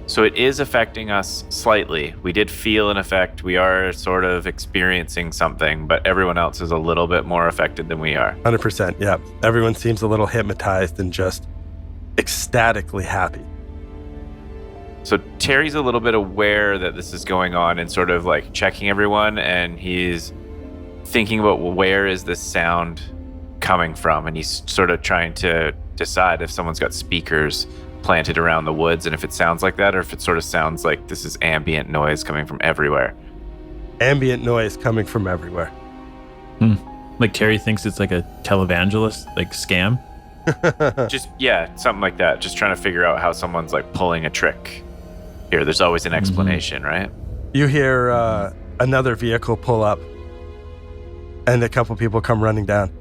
So it is affecting us slightly. We did feel an effect. We are sort of experiencing something, but everyone else is a little bit more affected than we are. 100%, yeah. Everyone seems a little hypnotized and just ecstatically happy. So Terry's a little bit aware that this is going on and sort of like checking everyone, and he's thinking about where is this sound coming from, and he's sort of trying to decide if someone's got speakers planted around the woods and if it sounds like that, or if it sort of sounds like this is ambient noise coming from everywhere. Ambient noise coming from everywhere. Like Terry thinks it's like a televangelist, like scam. Just, yeah, something like that. Just trying to figure out how someone's like pulling a trick here. There's always an explanation, right? You hear another vehicle pull up and a couple people come running down.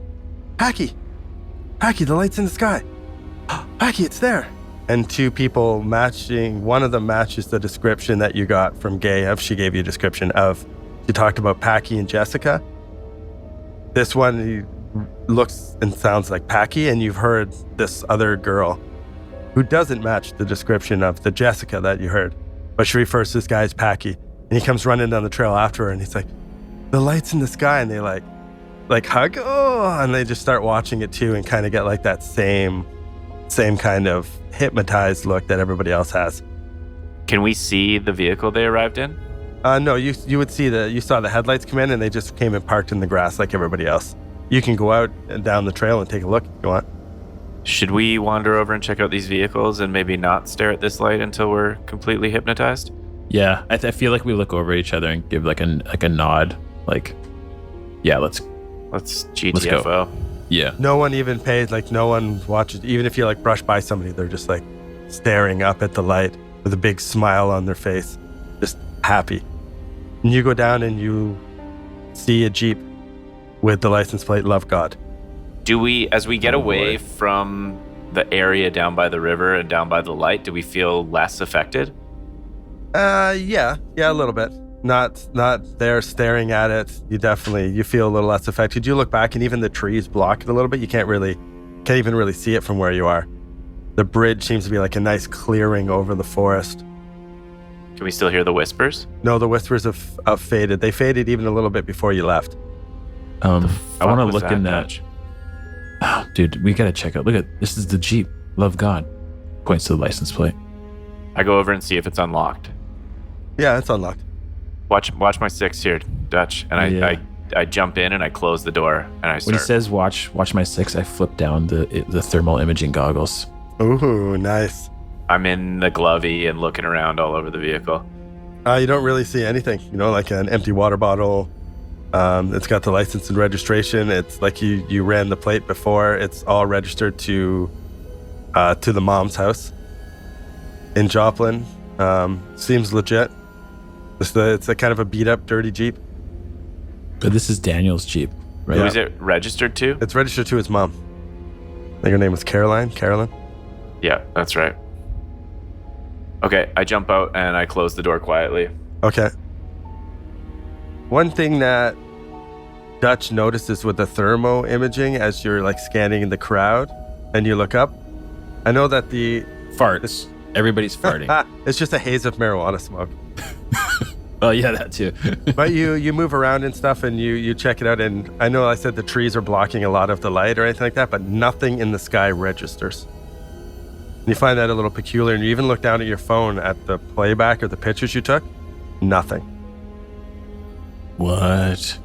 Packy, the light's in the sky. Packy, it's there. And two people one of them matches the description that you got from Gay. She gave you a description of, she talked about Packy and Jessica. This one, he looks and sounds like Packy, and you've heard this other girl who doesn't match the description of the Jessica that you heard, but she refers to this guy as Packy, and he comes running down the trail after her, and he's like, the light's in the sky, and they like hug, and they just start watching it too, and kind of get like that same kind of hypnotized look that everybody else has. Can we see the vehicle they arrived in? No, you would see you saw the headlights come in, and they just came and parked in the grass like everybody else. You can go out and down the trail and take a look if you want. Should we wander over and check out these vehicles and maybe not stare at this light until we're completely hypnotized? Yeah, I feel like we look over at each other and give like a nod, like, yeah, let's GTFO. go. Yeah. No one even pays, like no one watches. Even if you like brush by somebody, they're just like staring up at the light with a big smile on their face, just happy. And you go down and you see a Jeep with the license plate Love God. Do we, as we get away from the area down by the river and down by the light, do we feel less affected? Yeah, a little bit. Not there staring at it. You feel a little less affected. You look back and even the trees block it a little bit. You can't even really see it from where you are. The bridge seems to be like a nice clearing over the forest. Can we still hear the whispers? No, the whispers have faded. They faded even a little bit before you left. I want to look in that. Oh, dude, we gotta check out. Look at this. Is the Jeep. Love God. Points to the license plate. I go over and see if it's unlocked. Yeah, it's unlocked. Watch my 6 here, Dutch. And I jump in and I close the door and I start. When he says watch my 6, I flip down the thermal imaging goggles. Ooh, nice. I'm in the glovey and looking around all over the vehicle. You don't really see anything, like an empty water bottle. It's got the license and registration. It's like you ran the plate before. It's all registered to the mom's house in Joplin. Seems legit. It's a kind of a beat up, dirty Jeep. But this is Daniel's Jeep, right? Who is it registered to? It's registered to his mom. I think her name was Carolyn. Yeah, that's right. Okay, I jump out and I close the door quietly. Okay. One thing that Dutch notices with the thermo imaging as you're like scanning the crowd and you look up, I know that the farts. Everybody's farting. It's just a haze of marijuana smoke. Oh yeah, that too. But you move around and stuff and you check it out, and I know I said the trees are blocking a lot of the light or anything like that, but nothing in the sky registers. And you find that a little peculiar, and you even look down at your phone at the playback or the pictures you took, nothing. What?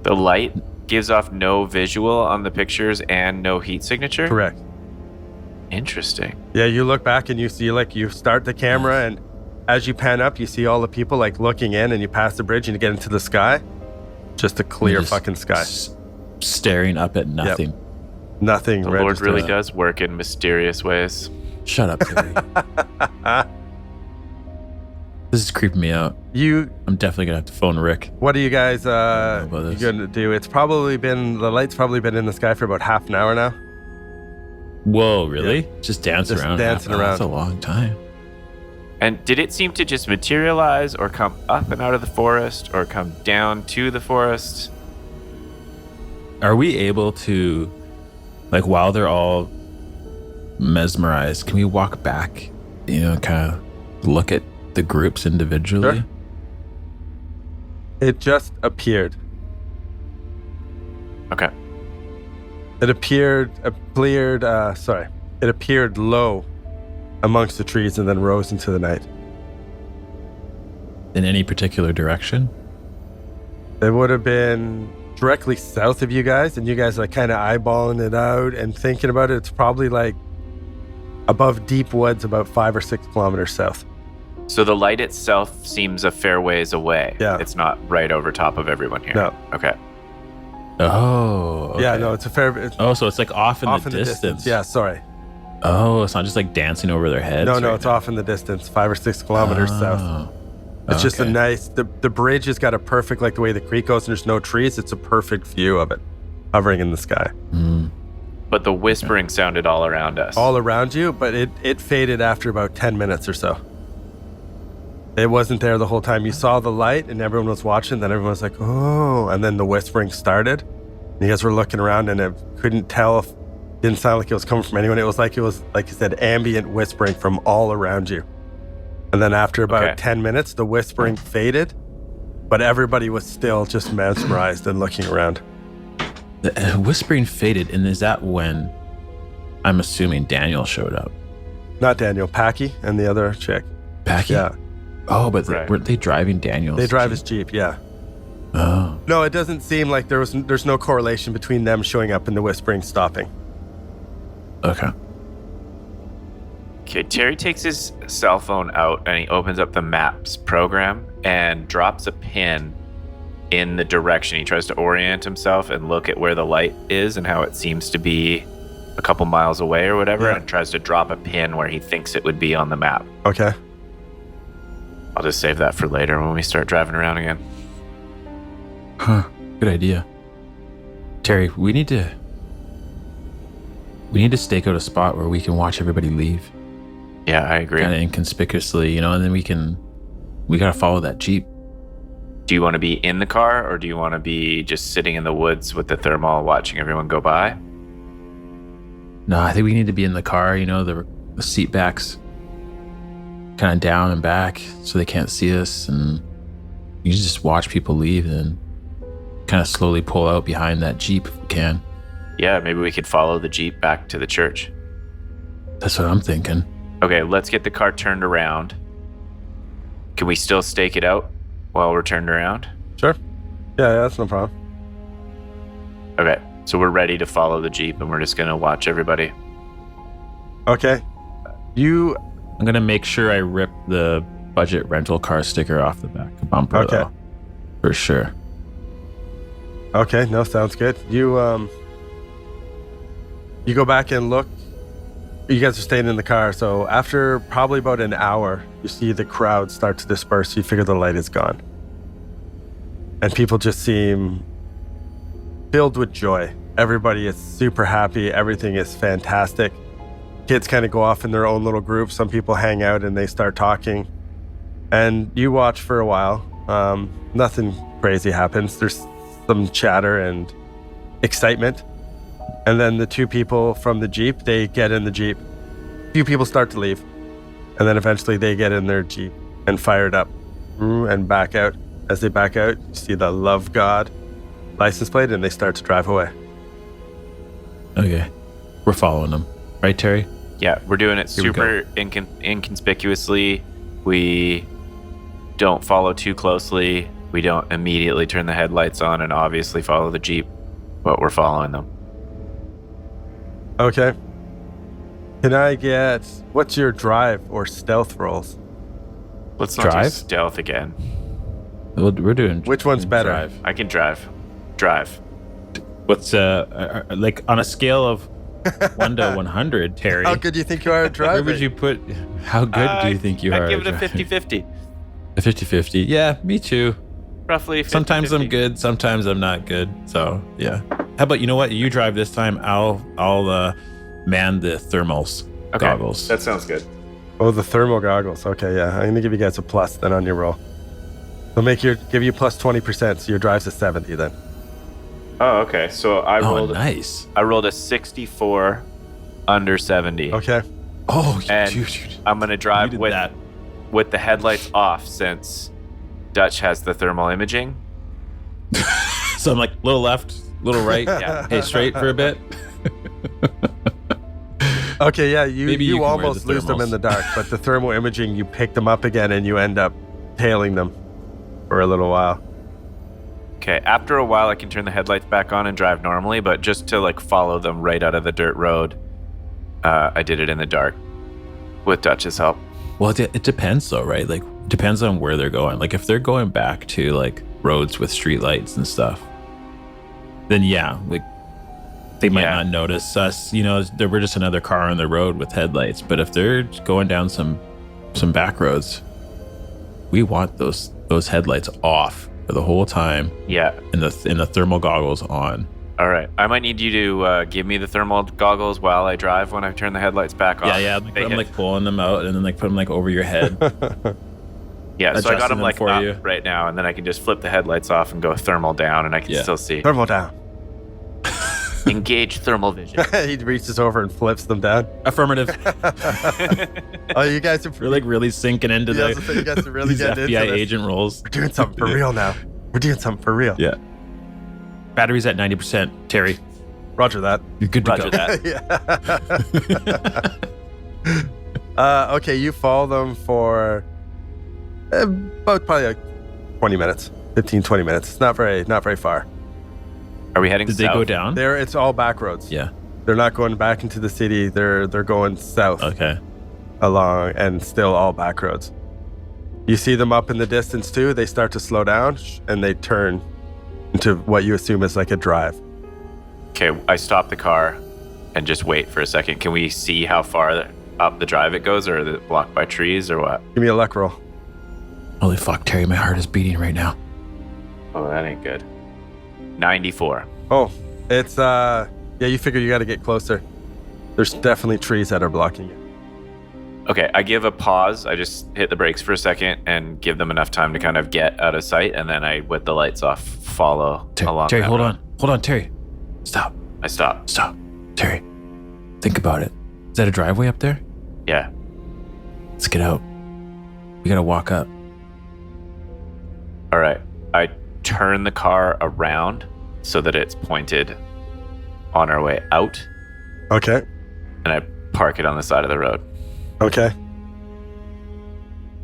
The light gives off no visual on the pictures and no heat signature? Correct. Interesting. Yeah, you look back and you see you start the camera, and as you pan up, you see all the people looking in, and you pass the bridge and you get into the sky. Just a clear fucking sky. Staring up at nothing. Yep. Nothing. The registered. Lord really does work in mysterious ways. Shut up, Terry. This is creeping me out. I'm definitely gonna have to phone Rick. What are you guys gonna do? The light's probably been in the sky for about half an hour now. Whoa, really? Yeah. Just dancing around. Dancing around. That's a long time. And did it seem to just materialize or come up and out of the forest or come down to the forest? Are we able to, while they're all mesmerized, can we walk back, kind of look at the groups individually? Sure. It just appeared. Okay. It appeared low amongst the trees and then rose into the night. In any particular direction? It would have been directly south of you guys, and you guys are kind of eyeballing it out and thinking about it. It's probably above deep woods, about 5 or 6 kilometers south. So the light itself seems a fair ways away. Yeah. It's not right over top of everyone here. No. Okay. Oh. Okay. Yeah, no, it's a fair... so it's off in the distance. Yeah, sorry. Oh, it's not just dancing over their heads. No, it's off in the distance, 5 or 6 kilometers south. It's just a nice... The bridge has got a perfect, the way the creek goes and there's no trees, it's a perfect view of it, hovering in the sky. Mm. But the whispering sounded all around us. All around you, but it faded after about 10 minutes or so. It wasn't there the whole time. You saw the light and everyone was watching, then everyone was like, oh, and then the whispering started. And you guys were looking around and it couldn't tell if... Didn't sound like it was coming from anyone. It was like you said, ambient whispering from all around you. And then after about 10 minutes, the whispering faded, but everybody was still just mesmerized and looking around. The whispering faded, and is that when, I'm assuming, Daniel showed up? Not Daniel, Packy and the other chick. Packy? Yeah. Oh, but weren't they driving Daniel's They drive Jeep? his Jeep, yeah. Oh. No, it doesn't seem like there's no correlation between them showing up and the whispering stopping. Okay. Okay, Terry takes his cell phone out and he opens up the maps program and drops a pin in the direction. He tries to orient himself and look at where the light is and how it seems to be a couple miles away or whatever, and tries to drop a pin where he thinks it would be on the map. Okay. I'll just save that for later when we start driving around again. Huh. Good idea. Terry, we need to stake out a spot where we can watch everybody leave. Yeah, I agree. Kind of inconspicuously, and then we gotta follow that Jeep. Do you want to be in the car, or do you want to be just sitting in the woods with the thermal watching everyone go by? No, I think we need to be in the car, the seat backs kind of down and back so they can't see us, and you just watch people leave and then kind of slowly pull out behind that Jeep if we can. Yeah, maybe we could follow the Jeep back to the church. That's what I'm thinking. Okay, let's get the car turned around. Can we still stake it out while we're turned around? Sure. Yeah, that's no problem. Okay, so we're ready to follow the Jeep and we're just going to watch everybody. Okay. I'm going to make sure I rip the budget rental car sticker off the back bumper, though. For sure. Okay, no, sounds good. You go back and look. You guys are staying in the car, so after probably about an hour, you see the crowd start to disperse. You figure the light is gone. And people just seem filled with joy. Everybody is super happy. Everything is fantastic. Kids kind of go off in their own little groups. Some people hang out and they start talking. And you watch for a while. Nothing crazy happens. There's some chatter and excitement. And then the two people from the Jeep, they get in the Jeep. A few people start to leave. And then eventually they get in their Jeep and fire it up and back out. As they back out, you see the Love God license plate and they start to drive away. Okay. We're following them. Right, Terry? Yeah, we're doing it super inconspicuously. We don't follow too closely. We don't immediately turn the headlights on and obviously follow the Jeep, but we're following them. Okay. Can I get, what's your drive or stealth rolls? Let's not do stealth again. We're doing. Which one's better? Drive. I can drive. Drive. What's like on a scale of 1 to 100, Terry? How good do you think you are at driving? Where would you put? How good do you think you are? I'd give it a 50-50. A 50-50. Yeah, me too. Roughly 50-50. Sometimes I'm good, sometimes I'm not good. So yeah. How about, you know what? You drive this time. I'll man the thermals goggles. That sounds good. Oh, the thermal goggles. Okay, yeah. I'm gonna give you guys a plus then on your roll. So give you plus 20%, so your drive's a 70 then. Oh, okay. So I rolled nice. I rolled a 64 under 70. Okay. Oh, and dude. I'm gonna drive with the headlights off since Dutch has the thermal imaging. So I'm like little left, little right. Yeah. Hey, straight for a bit. Okay, yeah, you almost the lose them in the dark, but the thermal imaging, you pick them up again and you end up tailing them for a little while. Okay, after a while I can turn the headlights back on and drive normally, but just to like follow them right out of the dirt road, I did it in the dark with Dutch's help. Well, it depends though, right? Like, depends on where they're going. Like, if they're going back to like roads with street lights and stuff, then yeah, like they might not notice us. We're just another car on the road with headlights. But if they're going down some back roads, we want those headlights off for the whole time. Yeah, and the thermal goggles on. All right, I might need you to give me the thermal goggles while I drive when I turn the headlights back on. Yeah. I'm like pulling them out and then like put them like over your head. Yeah, so I got them like for up you right now, and then I can just flip the headlights off and go thermal down, and I can still see. Thermal down. Engage thermal vision. He reaches over and flips them down. Affirmative. Oh, you guys are like really sinking into you guys are really these FBI agent roles. We're doing something for real now. We're doing something for real. Yeah. Battery's at 90%. Terry. Roger that. You're good to Roger go. Yeah. Okay, you follow them for about probably like 20 minutes. 15, 20 minutes. It's not very far. Are we heading south? Did they go down? It's all back roads. Yeah. They're not going back into the city. They're going south. Okay. Along and still all back roads. You see them up in the distance too. They start to slow down and they turn into what you assume is like a drive. Okay, I stop the car and just wait for a second. Can we see how far up the drive it goes, or is it blocked by trees, or what? Give me a luck roll. Holy fuck, Terry, my heart is beating right now. Oh, that ain't good. 94. Oh, it's, yeah, you figure you got to get closer. There's definitely trees that are blocking you. Okay, I give a pause. I just hit the brakes for a second and give them enough time to kind of get out of sight, and then I, with the lights off, follow along. Terry, hold road. on, Terry. Stop. I stop. Terry, think about it. Is that a driveway up there? Yeah. Let's get out. We gotta walk up. All right. I turn the car around so that it's pointed on our way out, Okay. and I park it on the side of the road. Okay.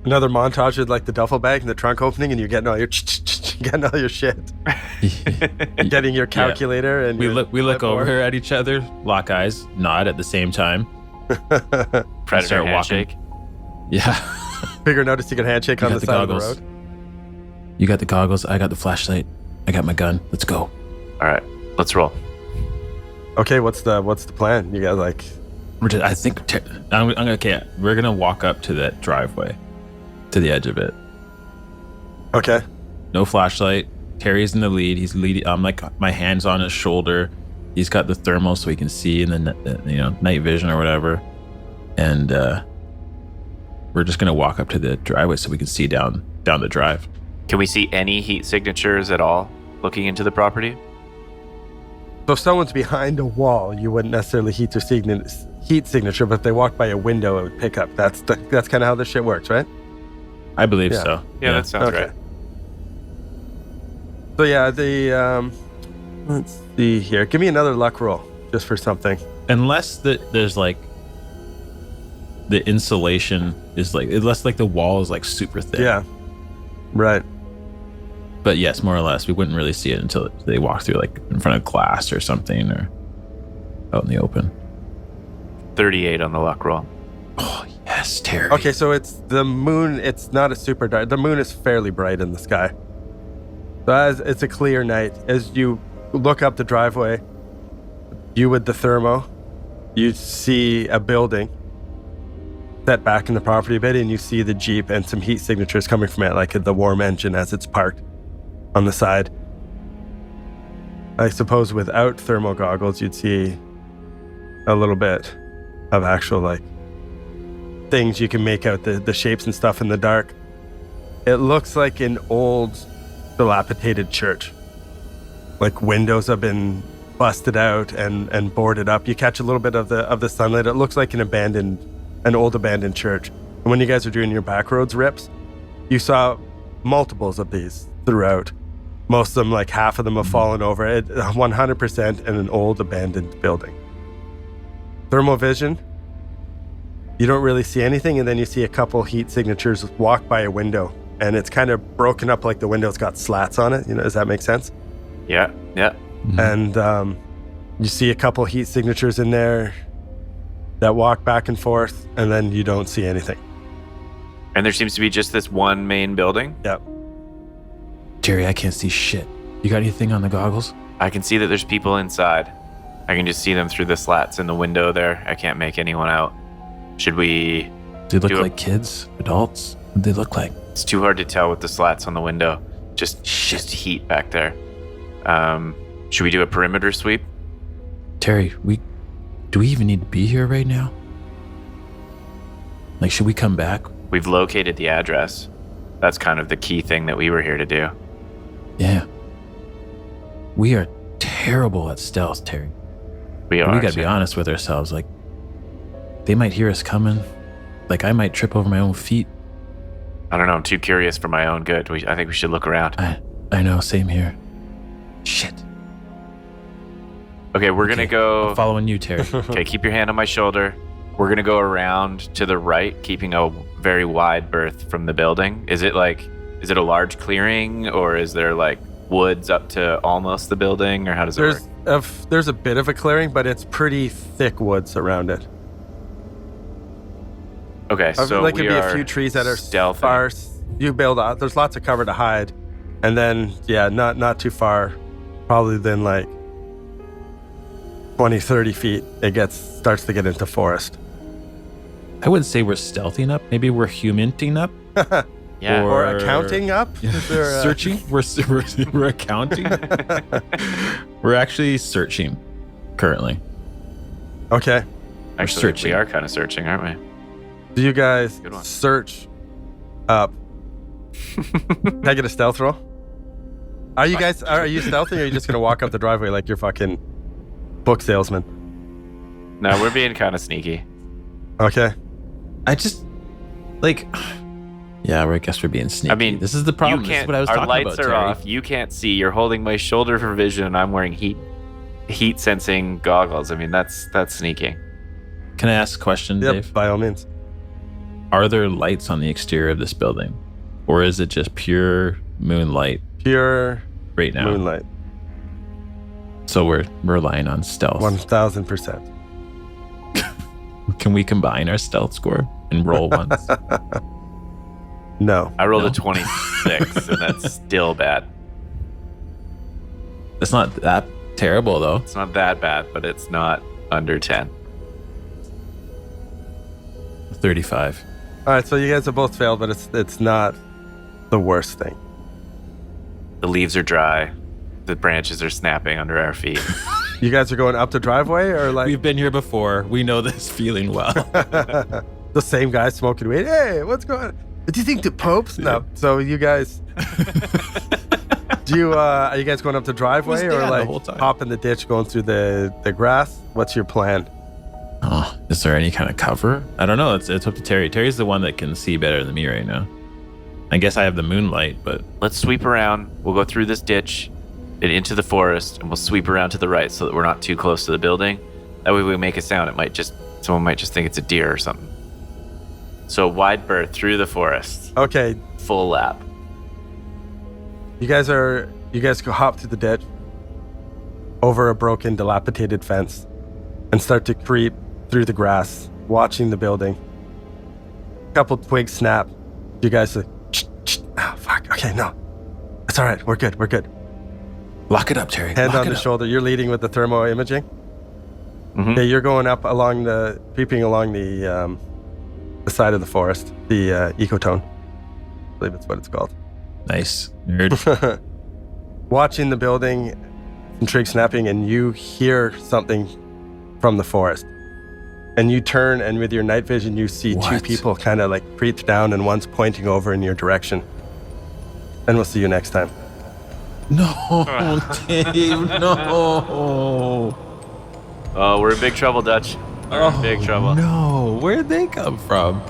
Another montage with like the duffel bag and the trunk opening, and you're getting all your shit. Getting your calculator, and we look over at each other, lock eyes, nod at the same time. Predator handshake. Yeah. Figuring out if you can handshake on the side of the road. You got the goggles. I got the flashlight. I got my gun. Let's go. All right, let's roll. Okay, what's the plan? You guys like? Okay. We're gonna walk up to that driveway, to the edge of it. Okay. No flashlight. Terry's in the lead. He's leading. I'm like, my hand's on his shoulder. He's got the thermal so he can see in the night vision or whatever. And we're just gonna walk up to the driveway so we can see down the drive. Can we see any heat signatures at all looking into the property? So if someone's behind a wall, you wouldn't necessarily heat signature, but if they walk by a window, it would pick up. That's kind of how this shit works, right? I believe Yeah. so. Yeah, that sounds Okay. right. So yeah, let's see here. Give me another luck roll just for something. Unless there's like the insulation is like, unless like the wall is like super thick. Yeah. Right. But yes, more or less, we wouldn't really see it until they walk through like in front of glass or something, or out in the open. 38 on the luck roll. Oh yes, Terry. Okay, so it's the moon. It's not a super dark. The moon is fairly bright in the sky. So as it's a clear night, as you look up the driveway, you with the thermo, you see a building set back in the property a bit, and you see the Jeep and some heat signatures coming from it, like the warm engine as it's parked on the side. I suppose without thermal goggles, you'd see a little bit of actual like things you can make out the shapes and stuff in the dark. It looks like an old dilapidated church. Like windows have been busted out and boarded up. You catch a little bit of the sunlight. It looks like an old abandoned church. And when you guys are doing your backroads rips, you saw multiples of these throughout. Most of them, like half of them have fallen over. 100% in an old abandoned building. Thermal vision, you don't really see anything, and then you see a couple heat signatures walk by a window, and it's kind of broken up, like the window's got slats on it. Does that make sense? Yeah. Mm-hmm. And you see a couple heat signatures in there that walk back and forth, and then you don't see anything. And there seems to be just this one main building? Yep. Terry, I can't see shit. You got anything on the goggles? I can see that there's people inside. I can just see them through the slats in the window there. I can't make anyone out. Should we... Do they look like kids? Adults? What do they look like? It's too hard to tell with the slats on the window. Just heat back there. Should we do a perimeter sweep? Terry, do we even need to be here right now? Like, should we come back? We've located the address. That's kind of the key thing that we were here to do. Yeah. We are terrible at stealth, Terry. We are. We gotta be honest with ourselves. Like, they might hear us coming. Like, I might trip over my own feet. I don't know. I'm too curious for my own good. I think we should look around. I know. Same here. Shit. Okay, we're going to go... I'm following you, Terry. Okay, keep your hand on my shoulder. We're going to go around to the right, keeping a very wide berth from the building. Is it a large clearing, or is there like woods up to almost the building, or how does it work? There's a bit of a clearing, but it's pretty thick woods around it. Okay, so like it'd be a few trees that are stealthy. sparse. You build out. There's lots of cover to hide, And then, yeah, not too far, probably then like 20, 30 feet, it starts to get into forest. I would say we're stealthing up. Maybe we're humanting up. Yeah. Or accounting up. Is there searching? We're accounting. We're actually searching currently. Okay. Actually, we are kind of searching, aren't we? Do you guys search up? Can I get a stealth roll? Are you stealthing, or are you just gonna walk up the driveway like you're fucking book salesman? No, we're being kind of sneaky. Okay. I just yeah, I guess we're being sneaky. I mean, this is the problem. This is what I was talking about. Our lights are off. You can't see. You're holding my shoulder for vision, and I'm wearing heat sensing goggles. I mean, that's sneaking. Can I ask a question, Dave? By all means. Are there lights on the exterior of this building, or is it just pure moonlight? Pure right now. Moonlight. So we're relying on stealth. 1000%. Can we combine our stealth score and roll once? No. I rolled a 26, and that's still bad. It's not that terrible, though. It's not that bad, but it's not under 10. 35. All right, so you guys have both failed, but it's not the worst thing. The leaves are dry. The branches are snapping under our feet. You guys are going up the driveway, or like... We've been here before. We know this feeling well. The same guy smoking weed. Hey, what's going on? Do you think the Pope's? No. So you guys... are you guys going up the driveway, or like hop in the ditch going through the grass? What's your plan? Oh, is there any kind of cover? I don't know. It's up to Terry. Terry's the one that can see better than me right now. I guess I have the moonlight, but... Let's sweep around. We'll go through this ditch and into the forest, and we'll sweep around to the right so that we're not too close to the building. That way we make a sound. Someone might just think it's a deer or something. So wide berth through the forest. Okay. Full lap. You guys go hop through the ditch, over a broken, dilapidated fence, and start to creep through the grass, watching the building. A couple twigs snap. You guys are, oh, fuck. Okay, no. It's all right. We're good. Lock it up, Terry. Hand on the shoulder. You're leading with the thermo imaging. Mm-hmm. Okay, you're going up creeping along the side of the forest, the ecotone. I believe it's what it's called. Nice. Nerd. Watching the building, some twigs snapping, and you hear something from the forest. And you turn, and with your night vision, you see two people kind of like creep down, and one's pointing over in your direction. And we'll see you next time. No, Dave, no. Oh, we're in big trouble, Dutch. We're in big trouble. No, where'd they come from?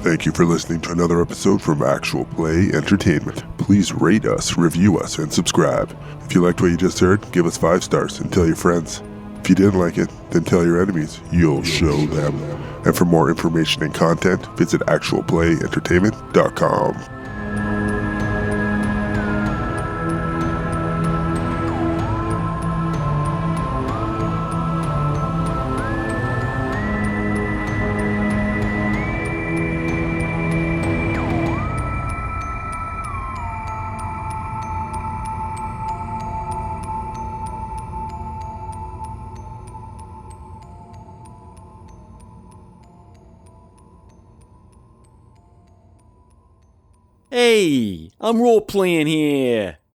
Thank you for listening to another episode from Actual Play Entertainment. Please rate us, review us, and subscribe. If you liked what you just heard, give us 5 stars and tell your friends. If you didn't like it, then tell your enemies. You'll show them. And for more information and content, visit actualplayentertainment.com. Hey, I'm role playing here.